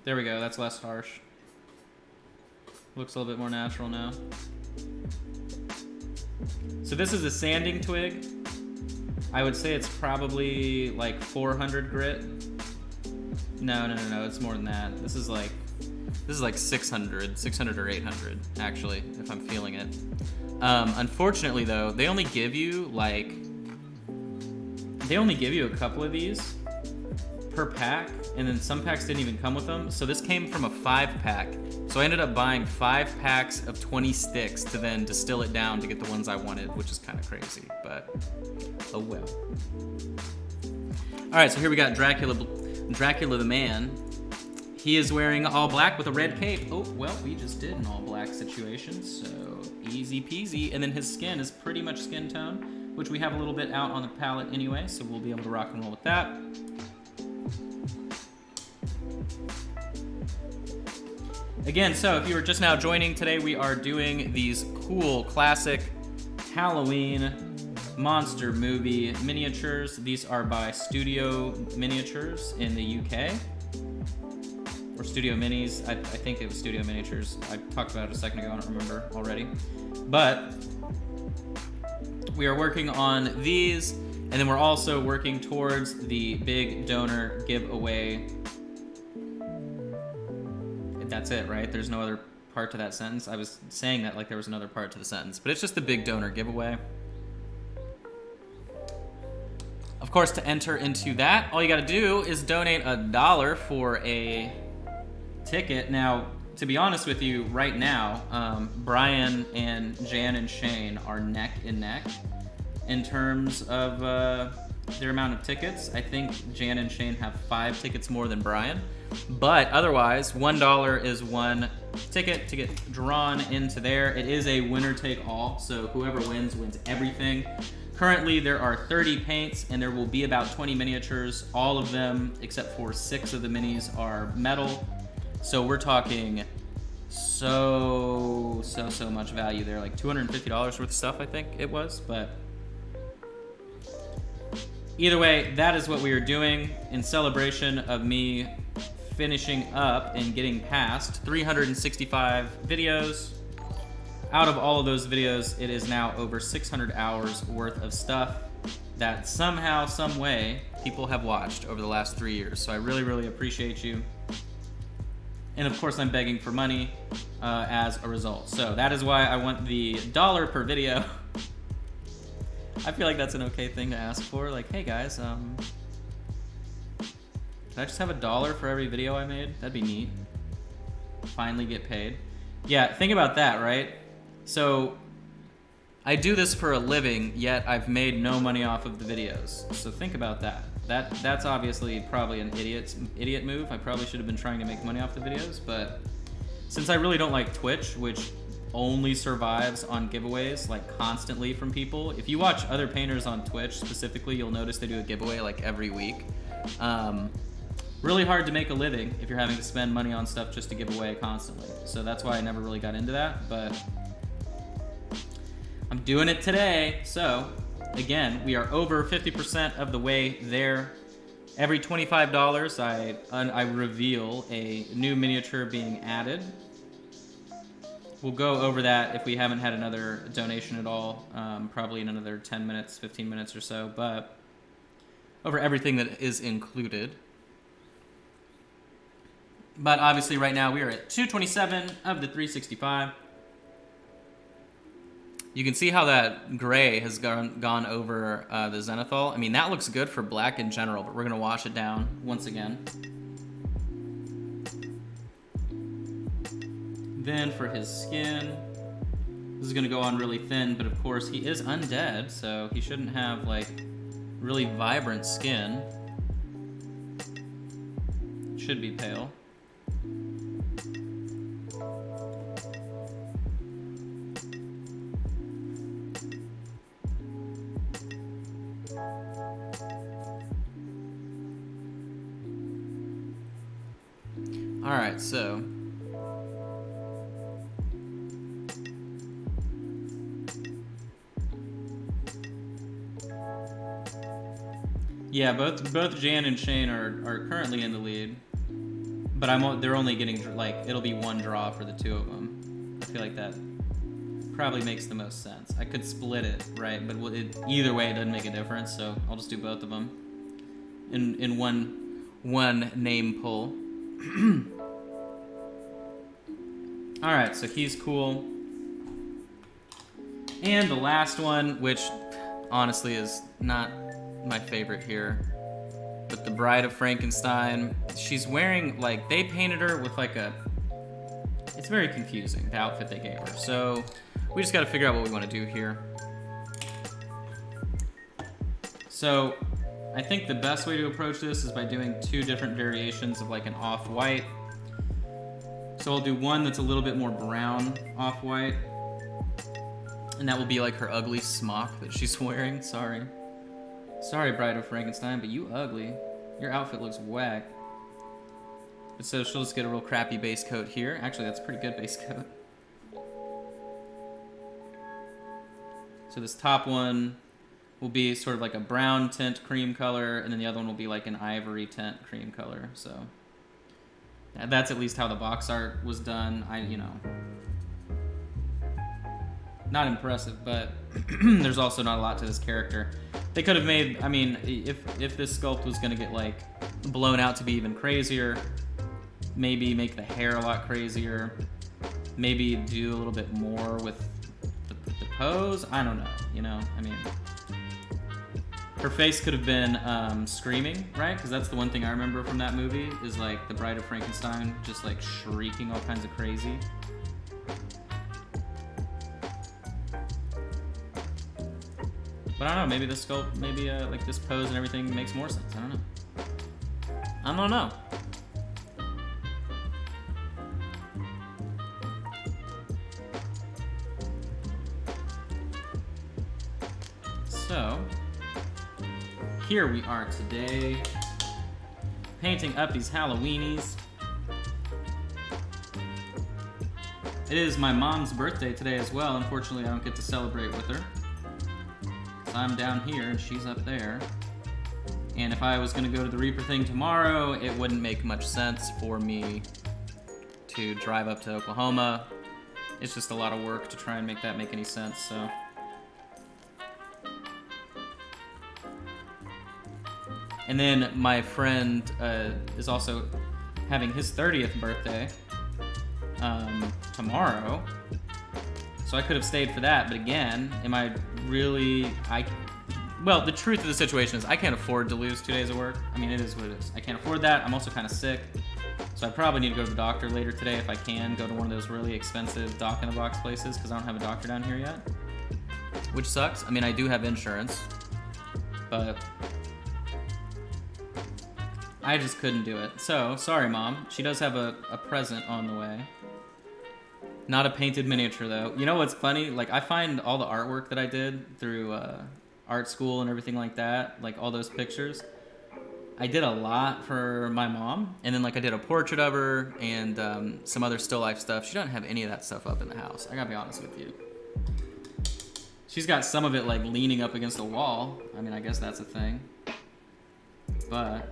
There we go, that's less harsh. Looks a little bit more natural now. So this is a sanding twig. I would say it's probably like 400 grit. No, it's more than that. This is like 600 or 800, actually, if I'm feeling it. Unfortunately, though, they only give you a couple of these per pack, and then some packs didn't even come with them. So this came from a 5-pack. So I ended up buying 5 packs of 20 sticks to then distill it down to get the ones I wanted, which is kind of crazy, but oh well. All right, so here we got Dracula the man. He is wearing all black with a red cape. Oh, well, we just did an all black situation, so easy peasy. And then his skin is pretty much skin tone, which we have a little bit out on the palette anyway, so we'll be able to rock and roll with that. Again, so if you were just now joining, today we are doing these cool classic Halloween monster movie miniatures. These are by Studio Miniatures in the UK. Or Studio Minis. I think it was Studio Miniatures. I talked about it a second ago, I don't remember already. But we are working on these, and then we're also working towards the big donor giveaway. That's it, right? There's no other part to that sentence. I was saying that like there was another part to the sentence, but it's just the big donor giveaway. Of course, to enter into that, all you gotta do is donate $1 for a ticket. Now, to be honest with you, right now, Brian and Jan and Shane are neck and neck in terms of their amount of tickets. I think Jan and Shane have 5 tickets more than Brian. But otherwise, $1 is 1 ticket to get drawn into there. It is a winner take all, so whoever wins everything. Currently, there are 30 paints, and there will be about 20 miniatures. All of them, except for 6 of the minis, are metal. So we're talking so much value there, like $250 worth of stuff, I think it was. But either way, that is what we are doing in celebration of me finishing up and getting past 365 videos. Out of all of those videos, it is now over 600 hours worth of stuff that somehow, some way, people have watched over the last 3 years. So I really appreciate you. And of course, I'm begging for money as a result. So that is why I want the $1 per video. I feel like that's an okay thing to ask for. Like, hey guys, can I just have $1 for every video I made? That'd be neat. Finally get paid. Yeah, think about that, right? So I do this for a living, yet I've made no money off of the videos. So think about that. That's obviously probably an idiot move. I probably should have been trying to make money off the videos, but since I really don't like Twitch, which only survives on giveaways, like constantly from people. If you watch other painters on Twitch specifically, you'll notice they do a giveaway like every week. Really hard to make a living if you're having to spend money on stuff just to give away constantly. So that's why I never really got into that, but I'm doing it today. So again, we are over 50% of the way there. Every $25, I reveal a new miniature being added. We'll go over that if we haven't had another donation at all, probably in another 10 minutes, 15 minutes or so, but over everything that is included. But obviously right now we are at 227 of the 365. You can see how that gray has gone over the Zenithal. I mean, that looks good for black in general, but we're going to wash it down once again. Then for his skin, this is going to go on really thin, but of course he is undead, so he shouldn't have, like, really vibrant skin. Should be pale. Alright, so yeah, both Jan and Shane are currently in the lead, but they're only getting, like, it'll be one draw for the two of them. I feel like that probably makes the most sense. I could split it, right? But either way, it doesn't make a difference, so I'll just do both of them in one name pull. Alright, so he's cool. And the last one, which honestly is not my favorite here, but the Bride of Frankenstein. She's wearing, like, they painted her with like it's very confusing, the outfit they gave her. So we just got to figure out what we want to do here. So I think the best way to approach this is by doing two different variations of like an off-white. So I'll do one that's a little bit more brown off-white, and that will be like her ugly smock that she's wearing. Sorry, Bride of Frankenstein, but you ugly. Your outfit looks whack. But so she'll just get a real crappy base coat here. Actually, that's a pretty good base coat. So this top one will be sort of like a brown tint cream color, and then the other one will be like an ivory tint cream color. So that's at least how the box art was done. Not impressive, but there's also not a lot to this character. They could have made, I mean, if this sculpt was gonna get like blown out to be even crazier, maybe make the hair a lot crazier, maybe do a little bit more with the pose. I don't know, I mean, her face could have been screaming, right? Because that's the one thing I remember from that movie is like the Bride of Frankenstein just like shrieking all kinds of crazy. But I don't know, maybe the sculpt, maybe like this pose and everything makes more sense. I don't know. So, here we are today, painting up these Halloweenies. It is my mom's birthday today as well. Unfortunately, I don't get to celebrate with her. I'm down here and she's up there. And if I was gonna go to the Reaper thing tomorrow, it wouldn't make much sense for me to drive up to Oklahoma. It's just a lot of work to try and make that make any sense, so. And then my friend is also having his 30th birthday tomorrow. So I could have stayed for that, but again, am I really, well, the truth of the situation is I can't afford to lose 2 days of work. I mean, it is what it is. I can't afford that. I'm also kind of sick. So I probably need to go to the doctor later today if I can, go to one of those really expensive dock-in-the-box places because I don't have a doctor down here yet, which sucks. I mean, I do have insurance, but I just couldn't do it. So, sorry, Mom. She does have a present on the way. Not a painted miniature, though. You know what's funny? Like, I find all the artwork that I did through art school and everything like that, like all those pictures, I did a lot for my mom. And then, like, I did a portrait of her and some other still life stuff. She doesn't have any of that stuff up in the house. I gotta be honest with you. She's got some of it, like, leaning up against a wall. I mean, I guess that's a thing. But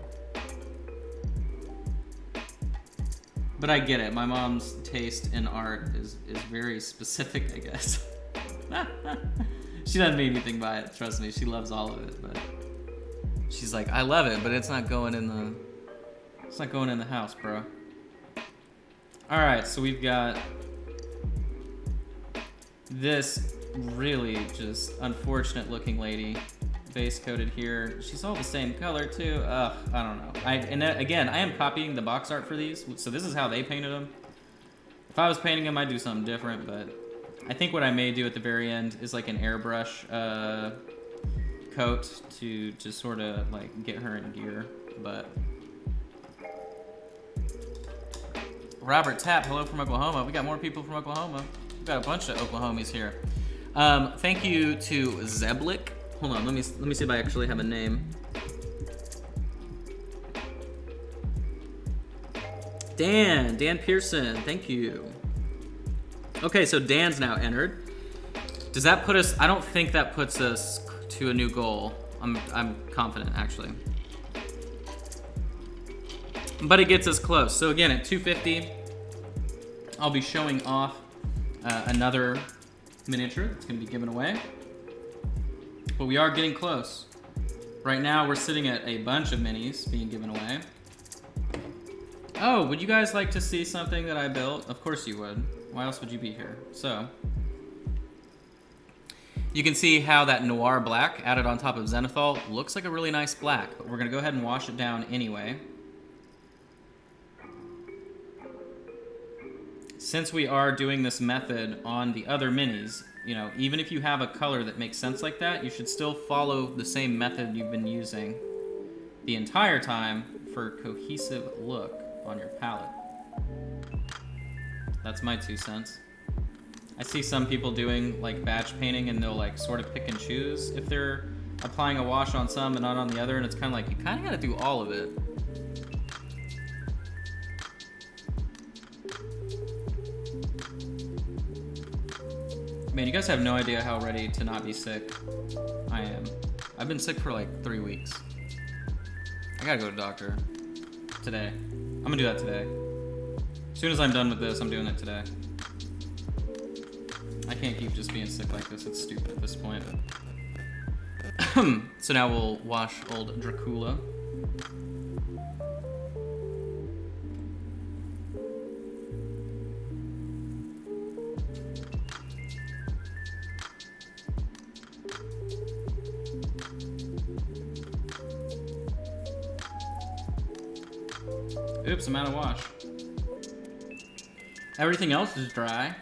I get it. My mom's taste in art is very specific, I guess. She doesn't mean anything by it. Trust me, she loves all of it. But she's like, I love it, but it's not going in the house, bro. All right, so we've got this really just unfortunate looking lady, base coated here. She's all the same color too. Ugh, I don't know. Again, I am copying the box art for these, so this is how they painted them. If I was painting them, I'd do something different, but I think what I may do at the very end is like an airbrush coat to just sort of like get her in gear. But Robert Tapp, hello from Oklahoma. We got more people from Oklahoma. We've got a bunch of Oklahomies here. Thank you to Zeblik. Hold on, let me see if I actually have a name. Dan Pearson, thank you. Okay, so Dan's now entered. Does that put us? I don't think that puts us to a new goal. I'm confident actually, but it gets us close. So again, at 250, I'll be showing off another miniature that's going to be given away. But we are getting close. Right now, we're sitting at a bunch of minis being given away. Oh, would you guys like to see something that I built? Of course you would. Why else would you be here? So, you can see how that noir black added on top of Zenithal looks like a really nice black, but we're going to go ahead and wash it down anyway. Since we are doing this method on the other minis, you know, even if you have a color that makes sense like that, you should still follow the same method you've been using the entire time for cohesive look on your palette. That's my 2 cents. I see some people doing like batch painting and they'll like sort of pick and choose if they're applying a wash on some and not on the other, and it's kind of like you kind of got to do all of it. Man, you guys have no idea how ready to not be sick I am. I've been sick for like 3 weeks. I gotta go to the doctor today. I'm gonna do that today. As soon as I'm done with this, I'm doing it today. I can't keep just being sick like this. It's stupid at this point. So now we'll wash old Dracula. Oops, I'm out of wash. Everything else is dry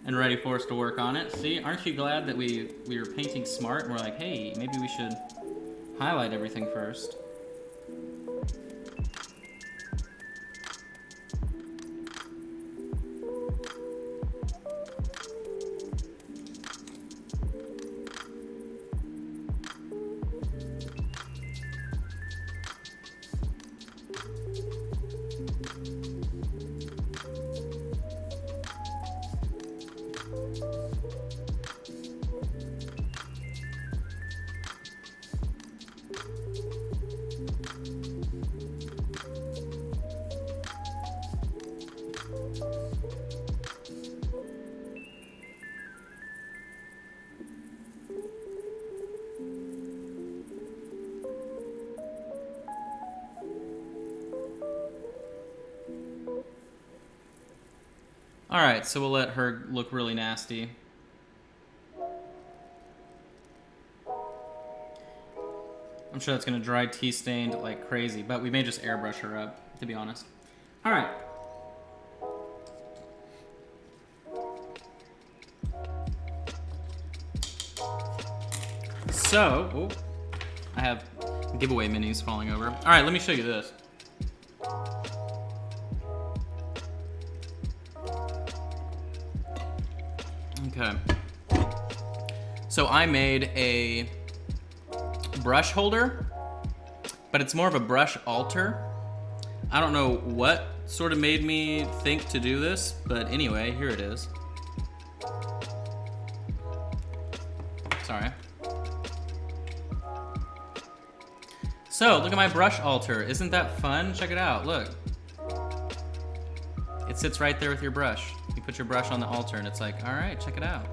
and ready for us to work on it. See, aren't you glad that we were painting smart and we're like, hey, maybe we should highlight everything first. Alright, so we'll let her look really nasty. I'm sure that's going to dry tea-stained like crazy, but we may just airbrush her up, to be honest. Alright. So, oh, I have giveaway minis falling over. Alright, let me show you this. Okay. So I made a brush holder, but it's more of a brush altar. I don't know what sort of made me think to do this, but anyway, here it is. Sorry. So, look at my brush altar. Isn't that fun? Check it out, look. It sits right there with your brush. You put your brush on the altar and it's like, all right, check it out.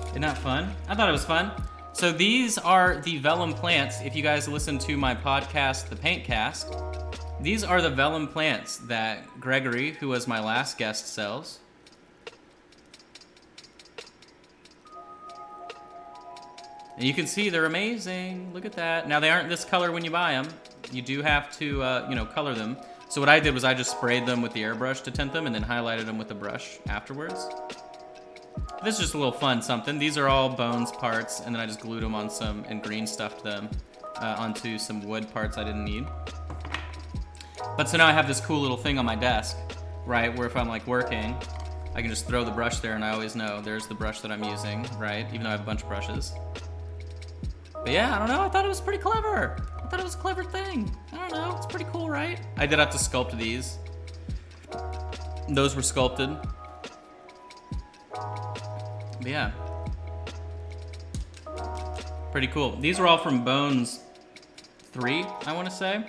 Isn't that fun? I thought it was fun. So these are the vellum plants. If you guys listen to my podcast, The Paint Cast, these are the vellum plants that Gregory, who was my last guest, sells. And you can see they're amazing. Look at that. Now they aren't this color when you buy them. You do have to, color them. So what I did was I just sprayed them with the airbrush to tint them and then highlighted them with the brush afterwards. This is just a little fun something. These are all bones parts, and then I just glued them on some, and green stuffed them onto some wood parts I didn't need. But so now I have this cool little thing on my desk, right, where if I'm like working, I can just throw the brush there and I always know there's the brush that I'm using, right, even though I have a bunch of brushes. But yeah, I don't know, I thought it was pretty clever. I thought it was a clever thing. I don't know, it's pretty cool, right? I did have to sculpt these. Those were sculpted. But yeah. Pretty cool. These are all from Bones 3, I want to say.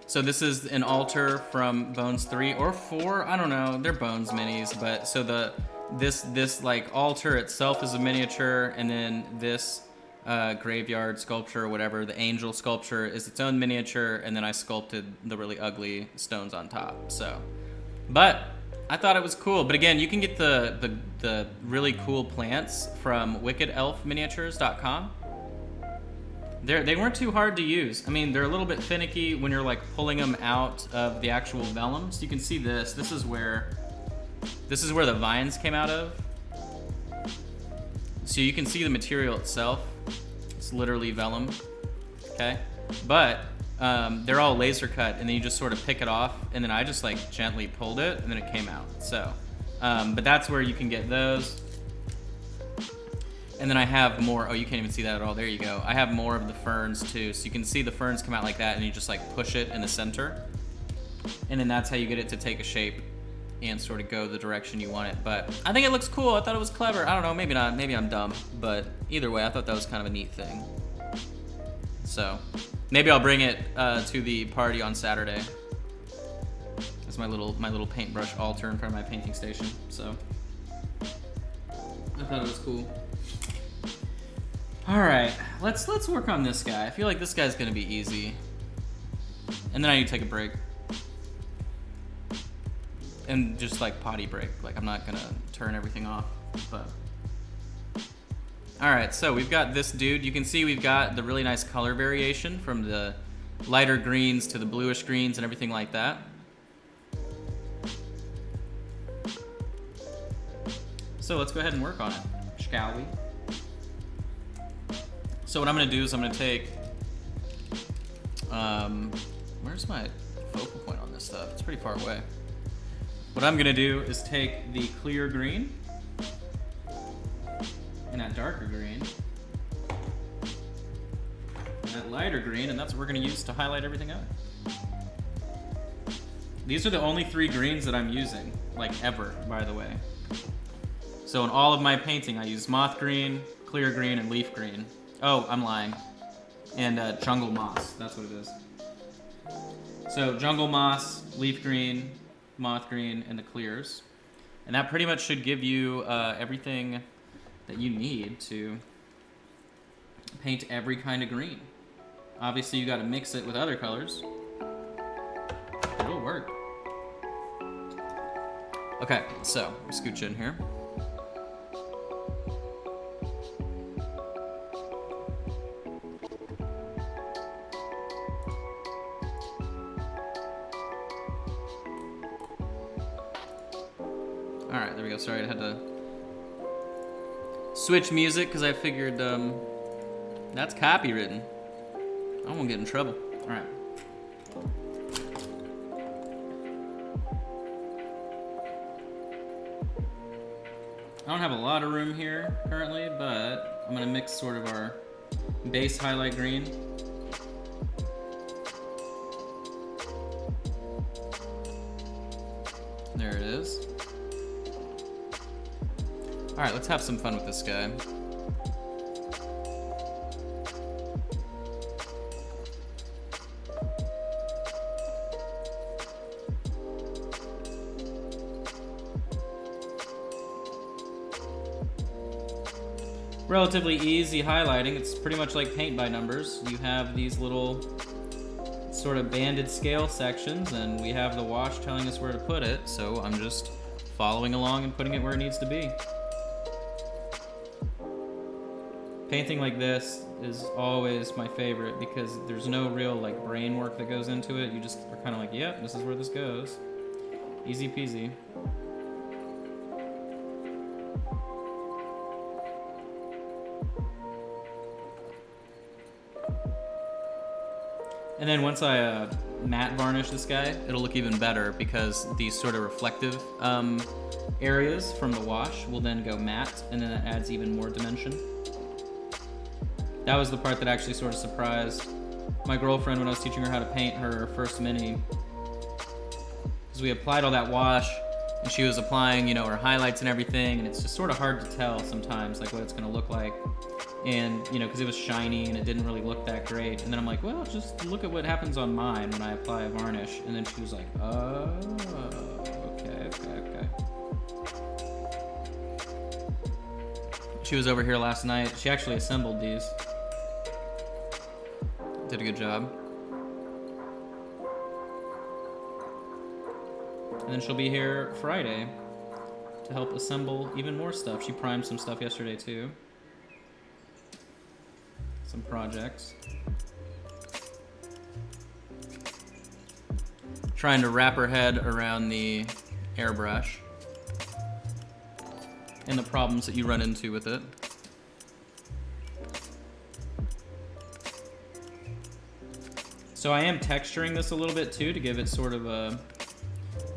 So this is an altar from Bones 3 or 4, I don't know. They're Bones minis, but so this like altar itself is a miniature, and then this graveyard sculpture or whatever, the angel sculpture, is its own miniature, and then I sculpted the really ugly stones on top. So, but I thought it was cool. But again, you can get the really cool plants from wickedelfminiatures.com. They weren't too hard to use. I mean, they're a little bit finicky when you're like pulling them out of the actual vellum. So you can see this. This is where the vines came out of. So you can see the material itself. It's literally vellum, okay? But they're all laser cut, and then you just sort of pick it off, and then I just like gently pulled it, and then it came out. So, but that's where you can get those. And then I have more. Oh, you can't even see that at all. There you go. I have more of the ferns too, so you can see the ferns come out like that, and you just like push it in the center, and then that's how you get it to take a shape and sort of go the direction you want it. But I think it looks cool. I thought it was clever. I don't know, maybe not. Maybe I'm dumb. But either way, I thought that was kind of a neat thing. So maybe I'll bring it to the party on Saturday. It's my little paintbrush altar in front of my painting station. So I thought it was cool. All right, let's work on this guy. I feel like this guy's gonna be easy. And then I need to take a break. And just like potty break. Like I'm not gonna turn everything off, but. All right, so we've got this dude. You can see we've got the really nice color variation from the lighter greens to the bluish greens and everything like that. So let's go ahead and work on it, shall we? So what I'm gonna do is I'm gonna take, where's my focal point on this stuff? It's pretty far away. What I'm gonna do is take the clear green and that darker green and that lighter green, and that's what we're gonna use to highlight everything up. These are the only 3 greens that I'm using, like ever, by the way. So in all of my painting, I use moth green, clear green, and leaf green. Oh, I'm lying. And jungle moss, that's what it is. So jungle moss, leaf green, moth green, and the clears. And that pretty much should give you everything that you need to paint every kind of green. Obviously, you gotta mix it with other colors. It'll work. Okay, so, scooch in here. Alright, there we go. Sorry, I had to switch music because I figured that's copywritten. I won't get in trouble. Alright. I don't have a lot of room here currently, but I'm gonna mix sort of our base highlight green. There it is. All right, let's have some fun with this guy. Relatively easy highlighting. It's pretty much like paint by numbers. You have these little sort of banded scale sections, and we have the wash telling us where to put it, so I'm just following along and putting it where it needs to be. Painting like this is always my favorite because there's no real like brain work that goes into it. You just are kind of like, yep, this is where this goes. Easy peasy. And then once I matte varnish this guy, it'll look even better because these sort of reflective areas from the wash will then go matte, and then that adds even more dimension. That was the part that actually sort of surprised my girlfriend when I was teaching her how to paint her first mini. Because we applied all that wash, and she was applying, you know, her highlights and everything, and it's just sort of hard to tell sometimes, like, what it's going to look like. And, you know, because it was shiny and it didn't really look that great. And then I'm like, well, just look at what happens on mine when I apply a varnish. And then she was like, oh, okay. She was over here last night. She actually assembled these. Did a good job. And then she'll be here Friday to help assemble even more stuff. She primed some stuff yesterday too. Some projects. Trying to wrap her head around the airbrush and the problems that you run into with it. So I am texturing this a little bit too to give it sort of a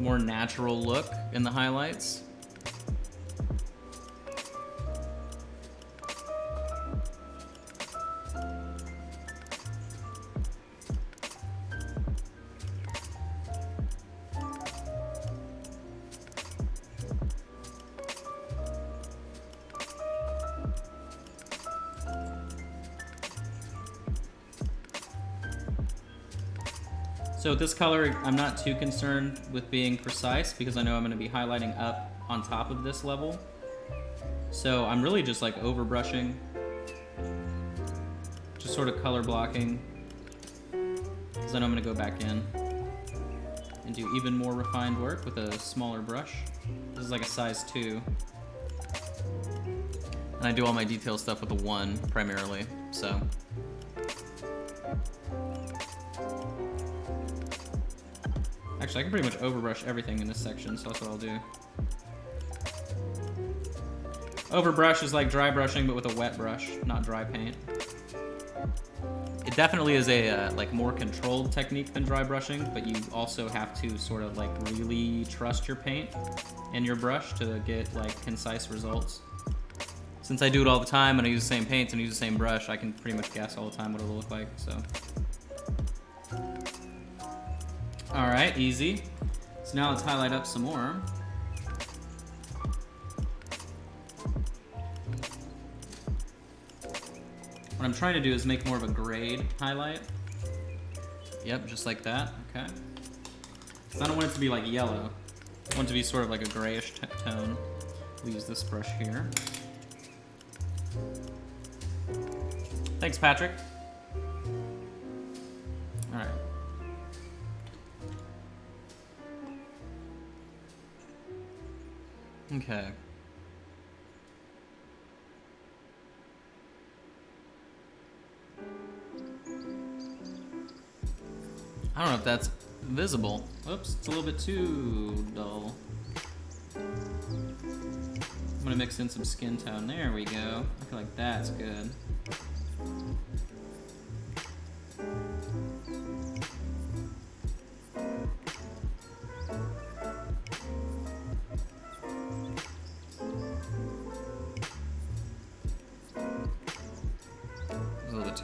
more natural look in the highlights. So with this color, I'm not too concerned with being precise because I know I'm going to be highlighting up on top of this level. So I'm really just like overbrushing, just sort of color blocking, because then I'm going to go back in and do even more refined work with a smaller brush. This is like a size 2. And I do all my detail stuff with a 1 primarily, so. Actually, I can pretty much overbrush everything in this section, so that's what I'll do. Overbrush is like dry brushing, but with a wet brush, not dry paint. It definitely is a like more controlled technique than dry brushing, but you also have to sort of like really trust your paint and your brush to get like concise results. Since I do it all the time and I use the same paints and use the same brush, I can pretty much guess all the time what it'll look like, so. All right, easy. So now let's highlight up some more. What I'm trying to do is make more of a grade highlight. Yep, just like that, okay. So I don't want it to be like yellow. I want it to be sort of like a grayish tone. We'll use this brush here. Thanks, Patrick. All right. Okay. I don't know if that's visible. Oops, it's a little bit too dull. I'm gonna mix in some skin tone. There we go. I feel like that's good.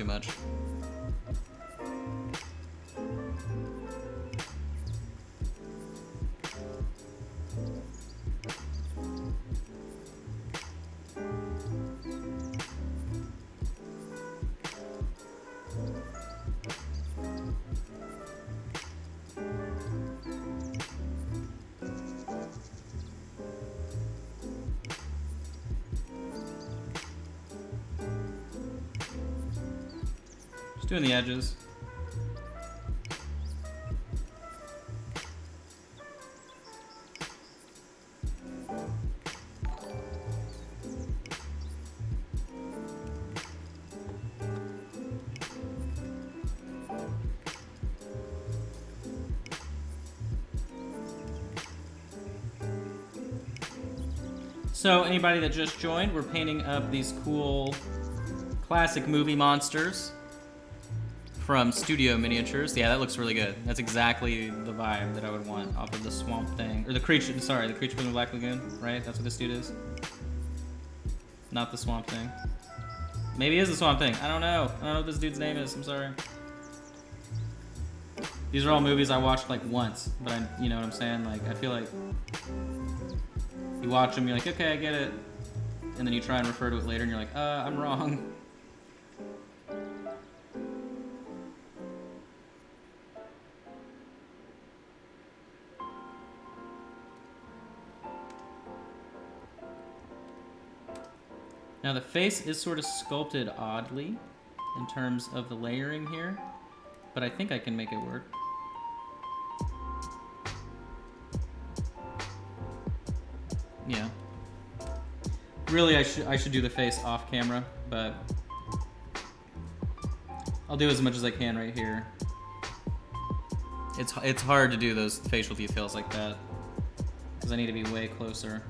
too much. Doing the edges. So anybody that just joined, we're painting up these cool classic movie monsters from Studio Miniatures. Yeah, that looks really good. That's exactly the vibe that I would want off of the Swamp Thing. Or the creature, sorry, the creature from the Black Lagoon, right? That's what this dude is. Not the Swamp Thing. Maybe it is the Swamp Thing. I don't know. I don't know what this dude's name is. I'm sorry. These are all movies I watched like once, but you know what I'm saying? Like, I feel like you watch them, you're like, okay, I get it. And then you try and refer to it later and you're like, I'm wrong. Now the face is sort of sculpted oddly in terms of the layering here, but I think I can make it work. Yeah. Really, I should do the face off camera, but I'll do as much as I can right here. It's hard to do those facial details like that because I need to be way closer.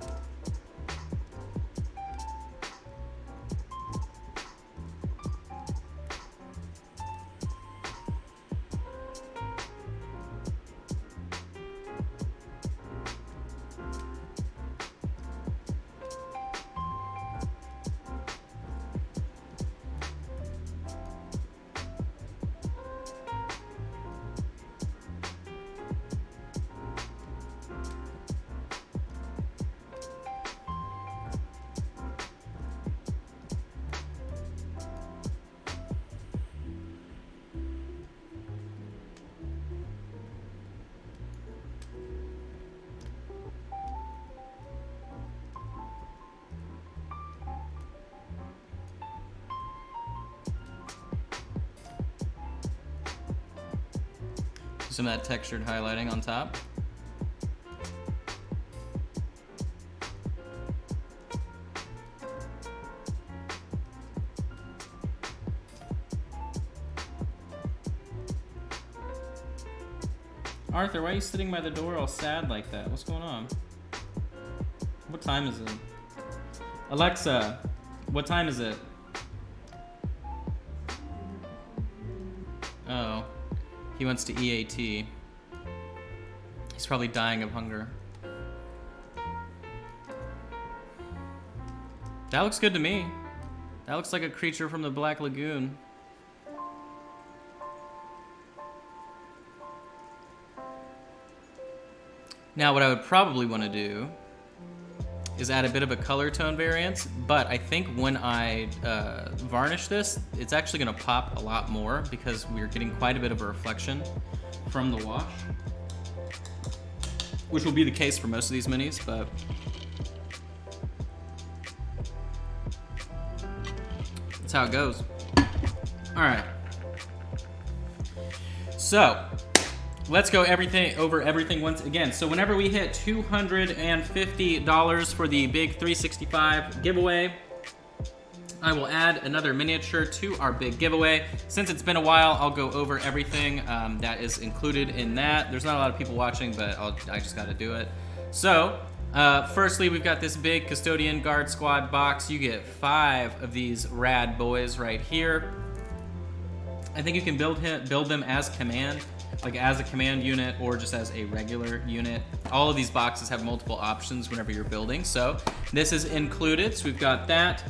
Some of that textured highlighting on top. Arthur, why are you sitting by the door all sad like that? What's going on? What time is it? Alexa, what time is it? Oh. He wants to EAT. He's probably dying of hunger. That looks good to me. That looks like a creature from the Black Lagoon. Now what I would probably want to do is add a bit of a color tone variance, but I think when I varnish this, it's actually gonna pop a lot more because we're getting quite a bit of a reflection from the wash, which will be the case for most of these minis, but that's how it goes. All right. So let's go over everything once again. So whenever we hit $250 for the big 365 giveaway, I will add another miniature to our big giveaway. Since it's been a while, I'll go over everything that is included in that. There's not a lot of people watching, but I just gotta do it. So, firstly, we've got this big Custodian Guard Squad box. You get 5 of these rad boys right here. I think you can build them as command, like as a command unit or just as a regular unit. All of these boxes have multiple options whenever you're building, so this is included. So we've got that.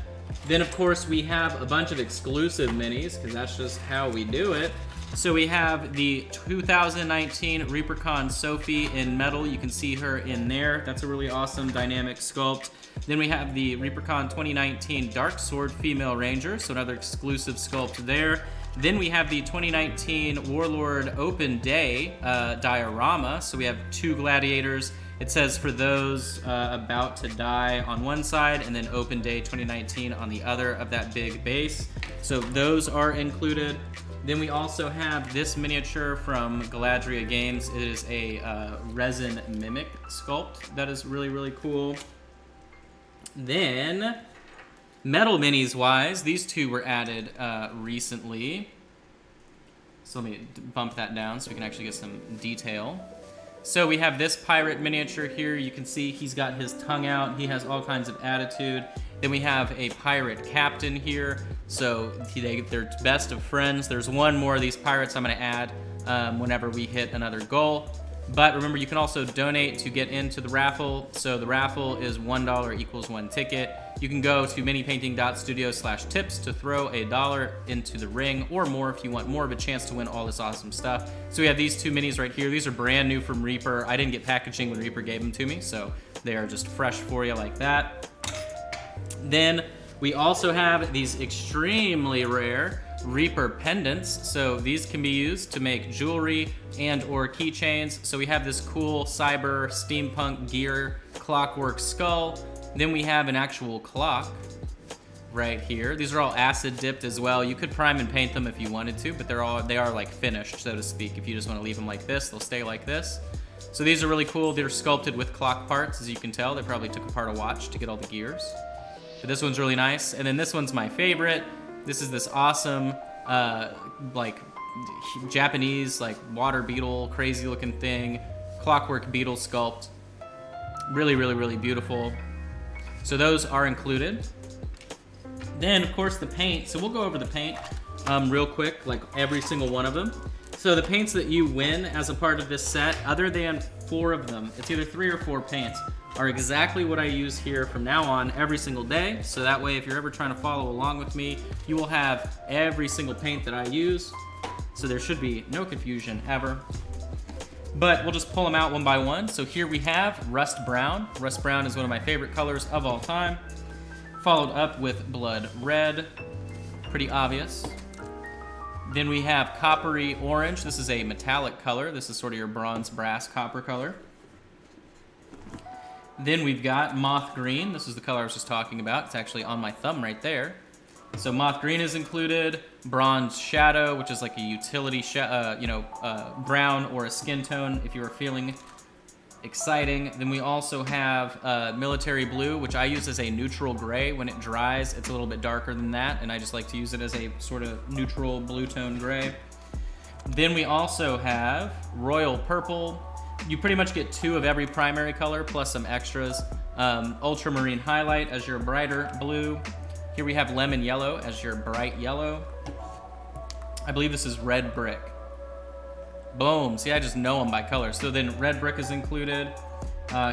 Then, of course, we have a bunch of exclusive minis, because that's just how we do it. So we have the 2019 ReaperCon Sophie in metal. You can see her in there. That's a really awesome dynamic sculpt. Then we have the ReaperCon 2019 Dark Sword Female Ranger, so another exclusive sculpt there. Then we have the 2019 Warlord Open Day diorama. So we have 2 gladiators. It says for those about to die on one side, and then Open Day 2019 on the other of that big base. So those are included. Then we also have this miniature from Galadria Games. It is a resin mimic sculpt that is really, really cool. Then, metal minis wise, these 2 were added recently. So let me bump that down so we can actually get some detail. So we have this pirate miniature here. You can see he's got his tongue out. He has all kinds of attitude. Then we have a pirate captain here. So they're best of friends. There's one more of these pirates I'm going to add whenever we hit another goal. But remember, you can also donate to get into the raffle. So the raffle is $1 equals 1 ticket. You can go to minipainting.studio/tips to throw $1 into the ring or more if you want more of a chance to win all this awesome stuff. So we have these 2 minis right here. These are brand new from Reaper. I didn't get packaging when Reaper gave them to me, so they are just fresh for you like that. Then we also have these extremely rare Reaper pendants. So these can be used to make jewelry and or keychains. So we have this cool cyber steampunk gear clockwork skull. Then we have an actual clock right here. These are all acid dipped as well. You could prime and paint them if you wanted to, but they are like finished, so to speak. If you just want to leave them like this, they'll stay like this. So these are really cool. They're sculpted with clock parts, as you can tell. They probably took apart a watch to get all the gears. But this one's really nice. And then this one's my favorite. This is this awesome, like Japanese, like water beetle, crazy looking thing, clockwork beetle sculpt. Really, really, really beautiful. So those are included. Then, of course, the paint. So we'll go over the paint real quick, like every single one of them. So the paints that you win as a part of this set, other than 4 of them, it's either 3 or 4 paints, are exactly what I use here from now on every single day. So that way, if you're ever trying to follow along with me, you will have every single paint that I use. So there should be no confusion ever. But we'll just pull them out one by one. So here we have Rust Brown. Rust Brown is one of my favorite colors of all time. Followed up with Blood Red. Pretty obvious. Then we have Coppery Orange. This is a metallic color. This is sort of your bronze, brass, copper color. Then we've got Moth Green. This is the color I was just talking about. It's actually on my thumb right there. So Moth Green is included. Bronze Shadow, which is like a utility, brown or a skin tone if you are feeling exciting. Then we also have Military Blue, which I use as a neutral gray. When it dries, it's a little bit darker than that, and I just like to use it as a sort of neutral blue tone gray. Then we also have Royal Purple. You pretty much get 2 of every primary color plus some extras. Ultramarine Highlight as your brighter blue. Here we have Lemon Yellow as your bright yellow. I believe this is Red Brick. Boom. See, I just know them by color. So then Red Brick is included.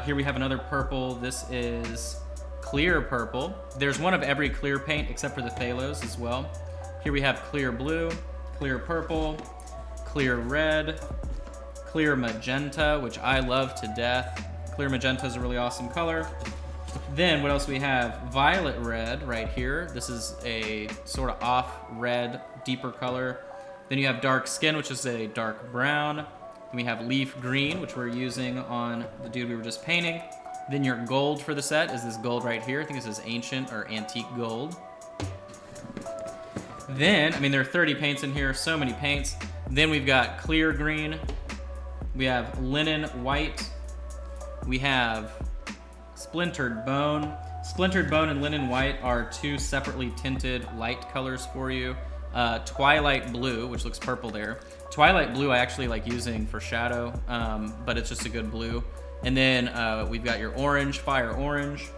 Here we have another purple. This is Clear Purple. There's one of every clear paint except for the Phalos as well. Here we have Clear Blue, Clear Purple, Clear Red, Clear Magenta, which I love to death. Clear Magenta is a really awesome color. Then what else do we have? Violet Red right here. This is a sort of off red, deeper color. Then you have Dark Skin, which is a dark brown. Then we have Leaf Green, which we're using on the dude we were just painting. Then your gold for the set is this gold right here. I think this is ancient or antique gold. Then, I mean, there are 30 paints in here, so many paints. Then we've got Clear Green. We have Linen White. We have Splintered Bone. Splintered Bone and Linen White are 2 separately tinted light colors for you. Twilight Blue, which looks purple there. Twilight Blue I actually like using for shadow, but it's just a good blue. And then we've got your orange, Fire Orange.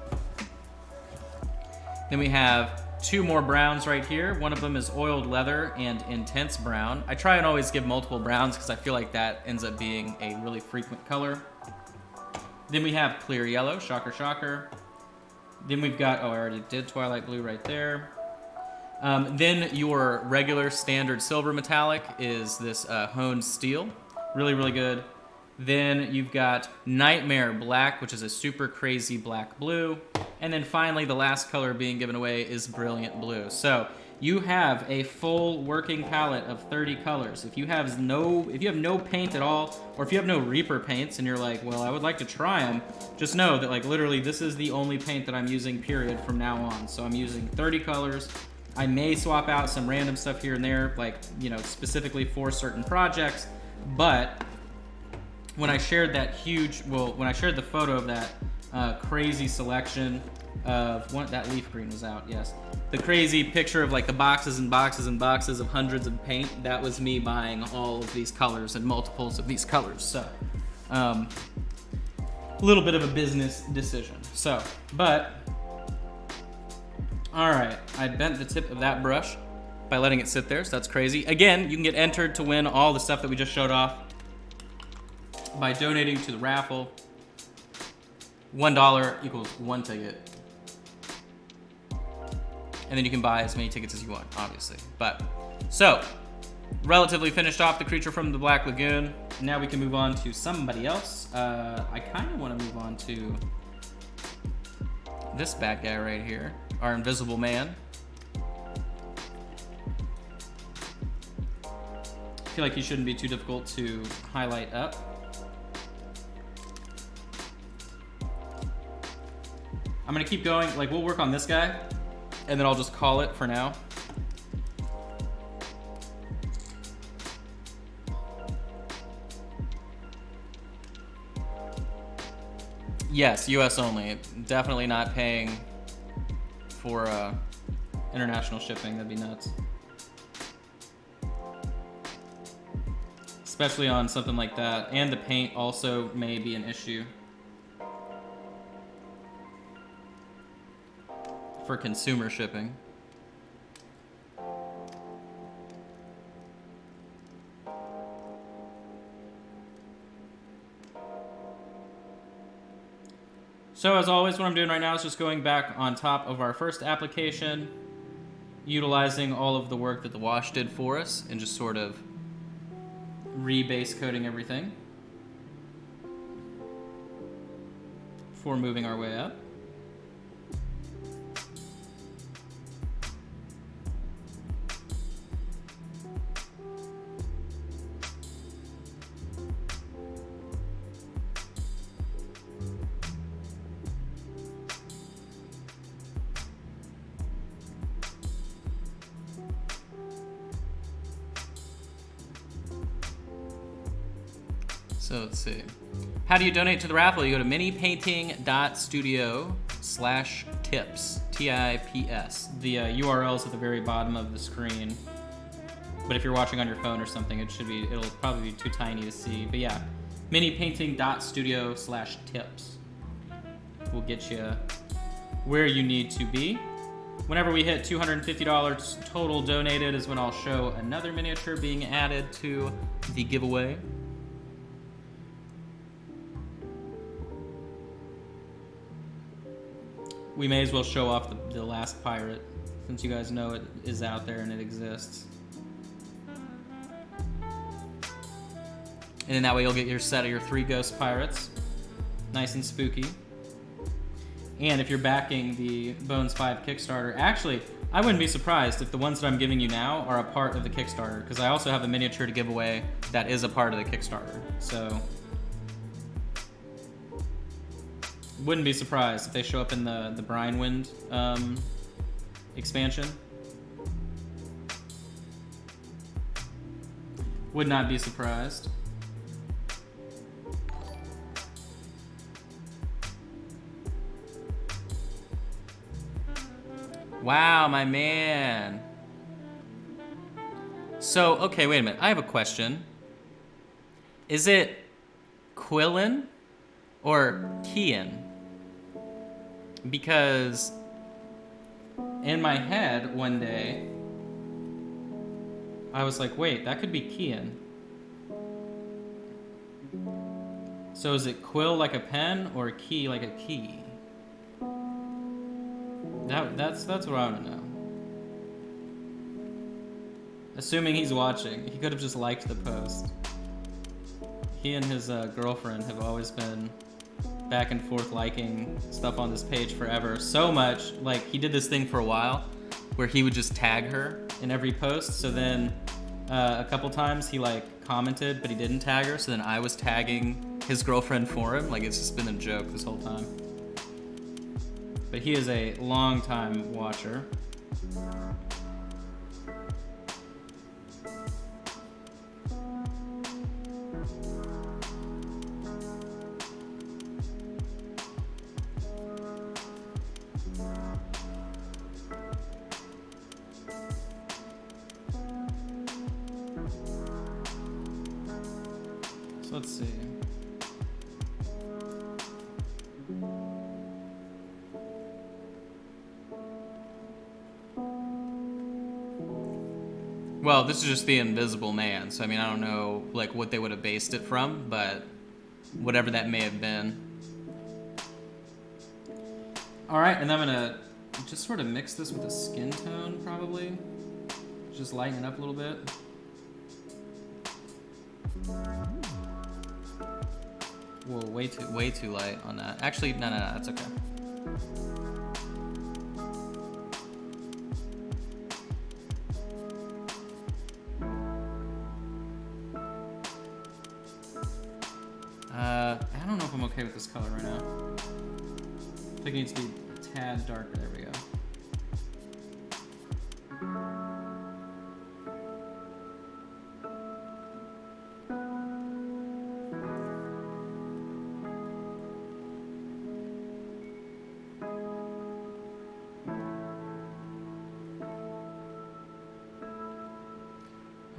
Then we have 2 more browns right here. One of them is Oiled Leather and Intense Brown. I try and always give multiple browns because I feel like that ends up being a really frequent color. Then we have Clear Yellow, shocker, shocker. Then we've got, oh, I already did Twilight Blue right there. Then your regular standard silver metallic is this honed steel. Really, really good. Then you've got Nightmare Black, which is a super crazy black blue. And then finally, the last color being given away is Brilliant Blue. So you have a full working palette of 30 colors. If you have no paint at all, or if you have no Reaper paints and you're like, well, I would like to try them, just know that like literally this is the only paint that I'm using, period, from now on. So I'm using 30 colors. I may swap out some random stuff here and there, like, you know, specifically for certain projects, but when I shared that when I shared the photo of that crazy selection of that leaf green was out, yes. The crazy picture of like the boxes and boxes and boxes of hundreds of paint, that was me buying all of these colors and multiples of these colors. So, a little bit of a business decision. So, but, all right, I bent the tip of that brush by letting it sit there, so that's crazy. Again, you can get entered to win all the stuff that we just showed off by donating to the raffle. $1 equals 1 ticket. And then you can buy as many tickets as you want, obviously. But, so, relatively finished off the creature from the Black Lagoon. Now we can move on to somebody else. I kind of want to move on to this bad guy right here, our Invisible Man. I feel like he shouldn't be too difficult to highlight up. I'm gonna keep going, like we'll work on this guy, and then I'll just call it for now. Yes, US only. Definitely not paying for international shipping, that'd be nuts. Especially on something like that, and the paint also may be an issue for consumer shipping. So as always, what I'm doing right now is just going back on top of our first application, utilizing all of the work that the wash did for us, and just sort of re-base coating everything before moving our way up. So let's see. How do you donate to the raffle? You go to minipainting.studio/tips. TIPS. The URL's at the very bottom of the screen. But if you're watching on your phone or something, it'll probably be too tiny to see. But yeah, minipainting.studio/tips will get you where you need to be. Whenever we hit $250 total donated is when I'll show another miniature being added to the giveaway. We may as well show off the last pirate, since you guys know it is out there and it exists. And then that way you'll get your set of your 3 ghost pirates. Nice and spooky. And if you're backing the Bones 5 Kickstarter, actually, I wouldn't be surprised if the ones that I'm giving you now are a part of the Kickstarter, because I also have a miniature to give away that is a part of the Kickstarter. So wouldn't be surprised if they show up in the Brinewind expansion. Would not be surprised. Wow, my man. So, okay, wait a minute. I have a question. Is it Quillen or Kian? Because in my head one day, I was like, wait, that could be Kian. So is it quill like a pen or key like a key? That's what I want to know. Assuming he's watching, he could have just liked the post. He and his girlfriend have always been back and forth liking stuff on this page forever. So much, like, he did this thing for a while where he would just tag her in every post. So then a couple times he like commented, but he didn't tag her. So then I was tagging his girlfriend for him. Like, it's just been a joke this whole time. But he is a long time watcher. So let's see. Well, this is just the Invisible Man, so I mean, I don't know like what they would have based it from, but whatever that may have been. All right, and I'm gonna just sort of mix this with a skin tone, probably. Just lighten it up a little bit. Whoa, way too light on that. Actually, no, that's okay. I don't know if I'm okay with this color right now. I think it needs to be a tad darker. There we go.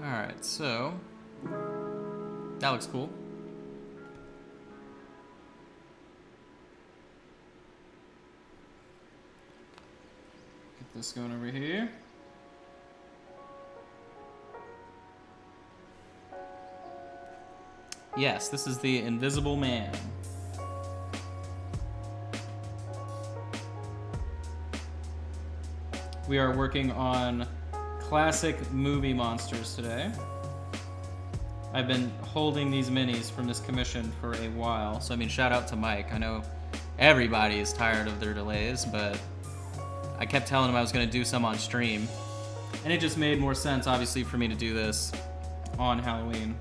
Alright, so that looks cool. Get this going over here. Yes, this is the Invisible Man. We are working on classic movie monsters today. I've been holding these minis from this commission for a while, so I mean, shout out to Mike. I know everybody is tired of their delays, but I kept telling him I was going to do some on stream, and it just made more sense, obviously, for me to do this on Halloween.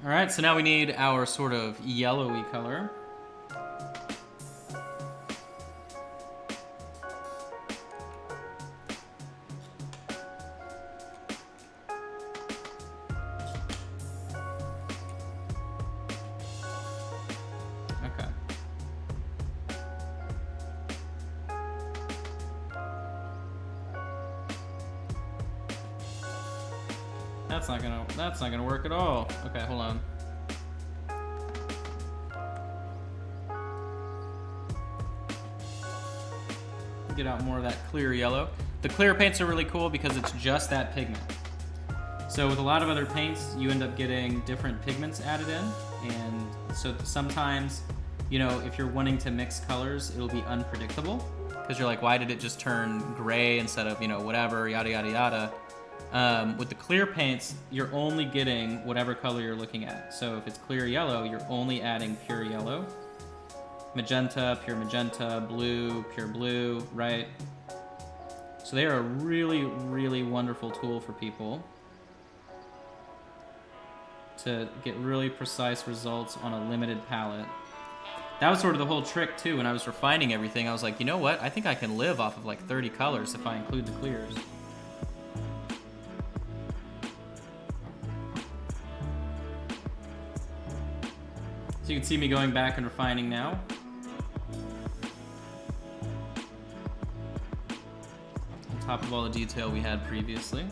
All right, so now we need our sort of yellowy color. Okay. That's not gonna work at all. Okay, hold on. Get out more of that clear yellow. The clear paints are really cool because it's just that pigment. So with a lot of other paints, you end up getting different pigments added in, and so sometimes, you know, if you're wanting to mix colors, it'll be unpredictable because you're like, why did it just turn gray instead of, you know, whatever, yada yada yada. With the clear paints, you're only getting whatever color you're looking at. So if it's clear yellow, you're only adding pure yellow. Magenta, pure magenta, blue, pure blue, right? So they are a really, really wonderful tool for people to get really precise results on a limited palette. That was sort of the whole trick too. When I was refining everything, I was like, you know what? I think I can live off of like 30 colors if I include the clears. So you can see me going back and refining now. On top of all the detail we had previously.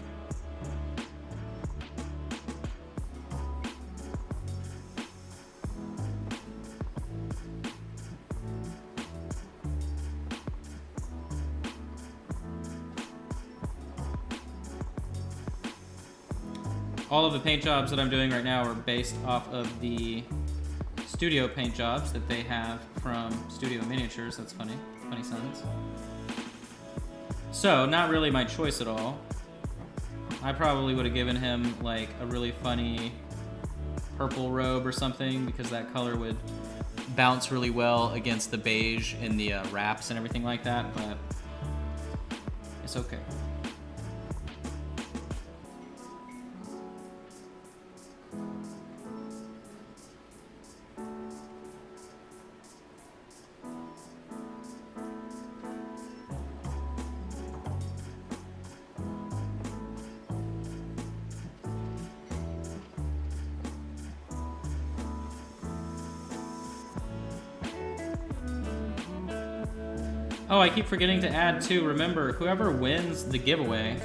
All of the paint jobs that I'm doing right now are based off of the studio paint jobs that they have from Studio Miniatures. That's funny. Funny sentence. So, not really my choice at all. I probably would have given him like a really funny purple robe or something, because that color would bounce really well against the beige in the wraps and everything like that, but it's okay. Oh, I keep forgetting to add too. Remember, whoever wins the giveaway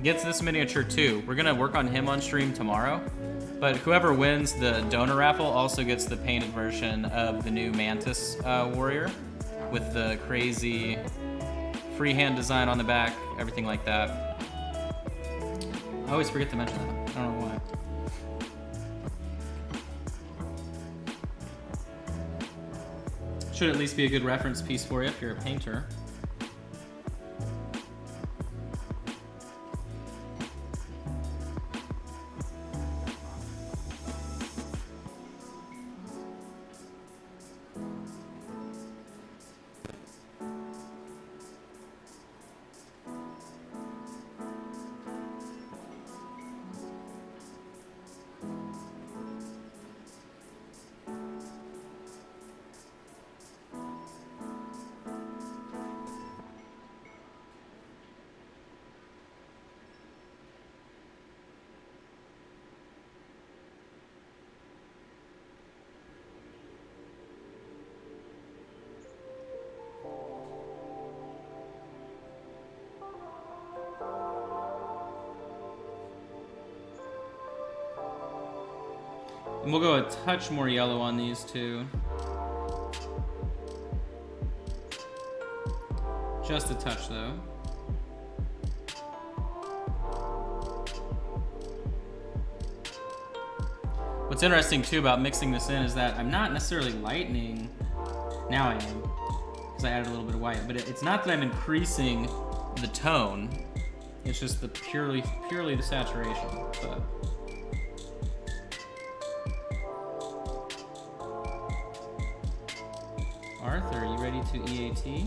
gets this miniature too. We're gonna work on him on stream tomorrow, but whoever wins the donor raffle also gets the painted version of the new Mantis warrior with the crazy freehand design on the back, everything like that. I always forget to mention that. I don't know why. Should at least be a good reference piece for you if you're a painter. And we'll go a touch more yellow on these too. Just a touch though. What's interesting too about mixing this in is that I'm not necessarily lightening. Now I am, because I added a little bit of white. But it's not that I'm increasing the tone. It's just the purely the saturation. But Arthur, are you ready to EAT?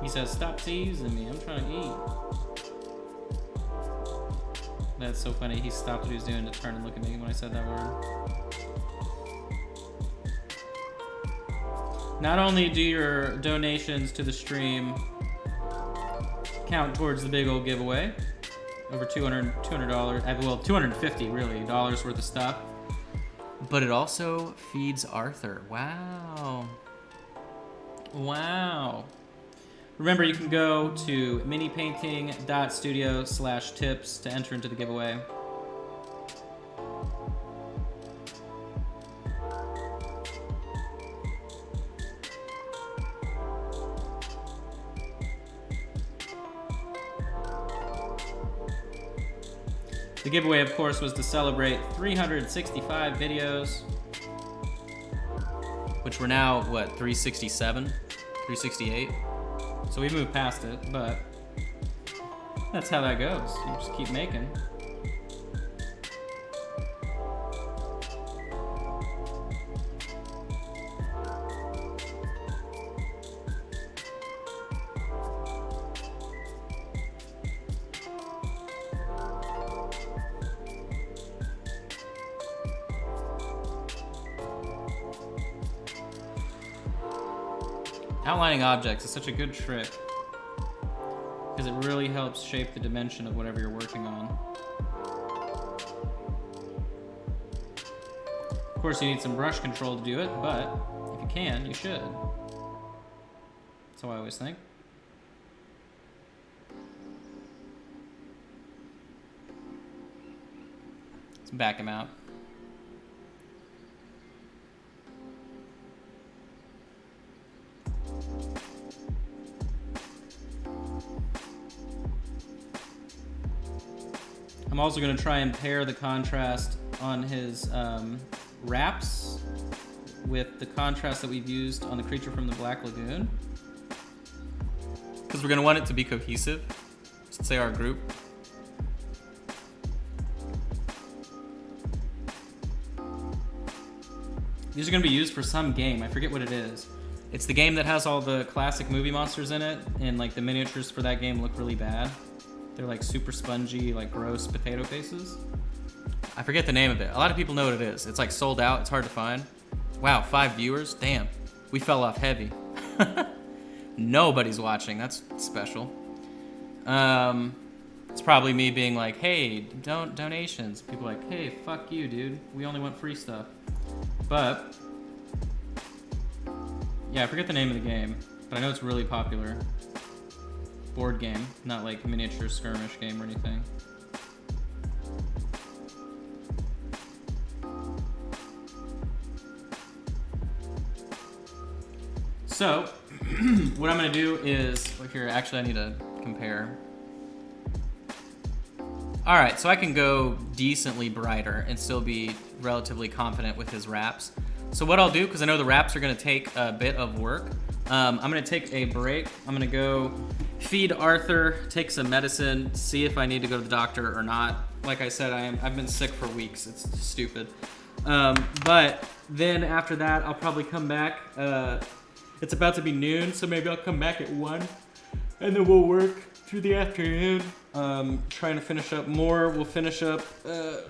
He says, stop teasing me, I'm trying to eat. That's so funny, he stopped what he was doing to turn and look at me when I said that word. Not only do your donations to the stream count towards the big old giveaway, over $200, well, $250 really, dollars worth of stuff, but it also feeds Arthur. Wow. Wow. Remember, you can go to minipainting.studio/tips to enter into the giveaway. The giveaway, of course, was to celebrate 365 videos, which we're now, what, 367? 368? So we moved past it, but that's how that goes. You just keep making. Outlining objects is such a good trick because it really helps shape the dimension of whatever you're working on. Of course, you need some brush control to do it, but if you can, you should. That's how I always think. Let's back him out. I'm also going to try and pair the contrast on his wraps with the contrast that we've used on the creature from the Black Lagoon. Because we're going to want it to be cohesive. Let's say our group. These are going to be used for some game. I forget what it is. It's the game that has all the classic movie monsters in it, and like the miniatures for that game look really bad. They're like super spongy, like gross potato faces. I forget the name of it. A lot of people know what it is. It's like sold out. It's hard to find. Wow, 5 viewers? Damn. We fell off heavy. Nobody's watching. That's special. It's probably me being like, hey, donations. People are like, hey, fuck you, dude. We only want free stuff. But yeah, I forget the name of the game, but I know it's really popular. Board game, not like miniature skirmish game or anything. So, what I'm gonna do is, look here, actually I need to compare. All right, so I can go decently brighter and still be relatively confident with his wraps. So what I'll do, because I know the wraps are gonna take a bit of work, I'm gonna take a break. I'm gonna go feed Arthur, take some medicine, see if I need to go to the doctor or not. Like I said, I've been sick for weeks. It's stupid. But then after that, I'll probably come back. It's about to be noon, so maybe I'll come back at 1, and then we'll work through the afternoon, trying to finish up more. We'll finish up.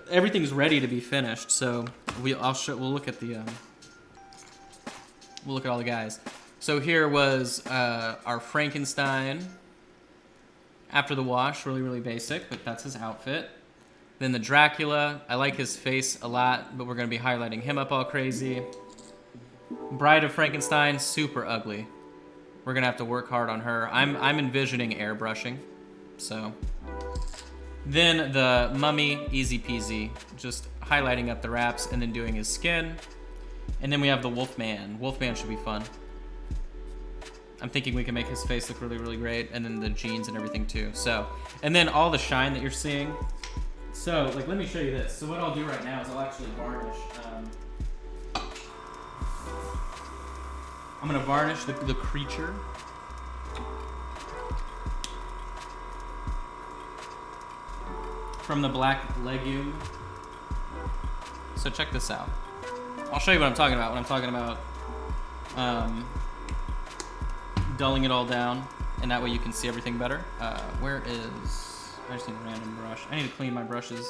Everything's ready to be finished, so we'll look at the. We'll look at all the guys. So here was our Frankenstein. After the wash, really, really basic, but that's his outfit. Then the Dracula, I like his face a lot, but we're gonna be highlighting him up all crazy. Bride of Frankenstein, super ugly. We're gonna have to work hard on her. I'm envisioning airbrushing, so. Then the Mummy, easy peasy, just highlighting up the wraps and then doing his skin. And then we have the Wolfman. Wolfman should be fun. I'm thinking we can make his face look really, really great, and then the jeans and everything too. So, and then all the shine that you're seeing. So, like, let me show you this. So what I'll do right now is I'll actually varnish. I'm gonna varnish the creature. From the Black Lagoon. So check this out. I'll show you what I'm talking about when I'm talking about dulling it all down, and that way you can see everything better. Where is... I just need a random brush. I need to clean my brushes.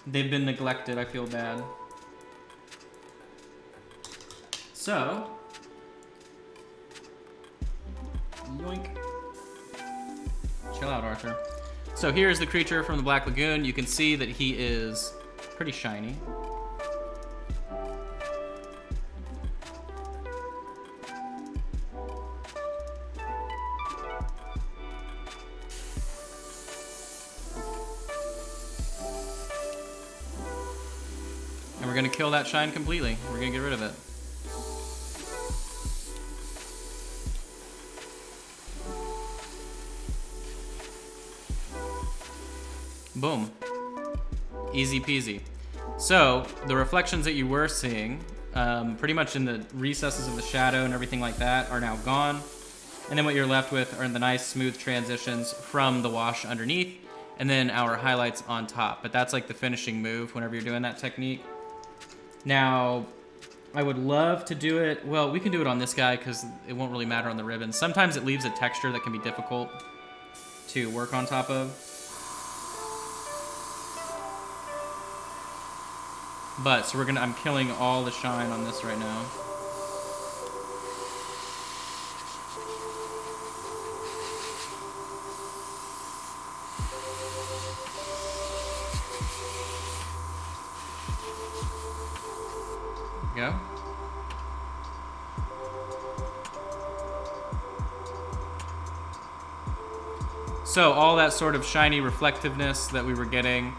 They've been neglected, I feel bad. So... yoink. Chill out, Arthur. So here's the creature from the Black Lagoon. You can see that he is pretty shiny. And we're gonna kill that shine completely. We're gonna get rid of it. Boom. Easy peasy. So, the reflections that you were seeing, pretty much in the recesses of the shadow and everything like that, are now gone. And then what you're left with are the nice smooth transitions from the wash underneath, and then our highlights on top. But that's like the finishing move whenever you're doing that technique. Now, I would love to do it, well, we can do it on this guy because it won't really matter on the ribbon. Sometimes it leaves a texture that can be difficult to work on top of. But, so I'm killing all the shine on this right now. Go. So all that sort of shiny reflectiveness that we were getting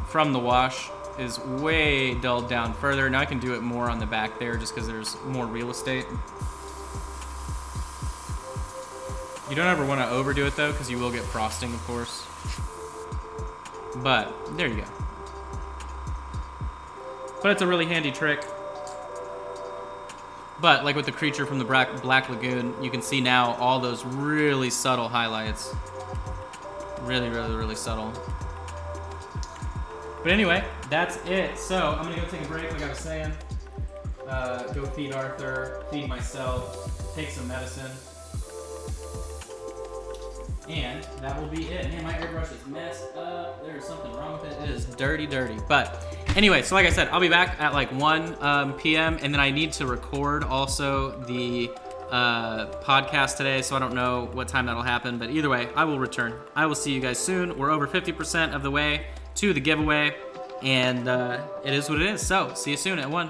from the wash is way dulled down further. Now I can do it more on the back there just because there's more real estate. You don't ever want to overdo it though, because you will get frosting, of course. But there you go. But it's a really handy trick. But like with the creature from the Black Lagoon, you can see now all those really subtle highlights. Really, really, really subtle. But anyway, that's it. So I'm gonna go take a break, like I was saying. Go feed Arthur, feed myself, take some medicine. And that will be it. Man, my airbrush is messed up. There's something wrong with it. It is dirty, dirty. But anyway, so like I said, I'll be back at like 1 p.m. And then I need to record also the podcast today. So I don't know what time that'll happen. But either way, I will return. I will see you guys soon. We're over 50% of the way to the giveaway. And it is what it is. So see you soon at 1.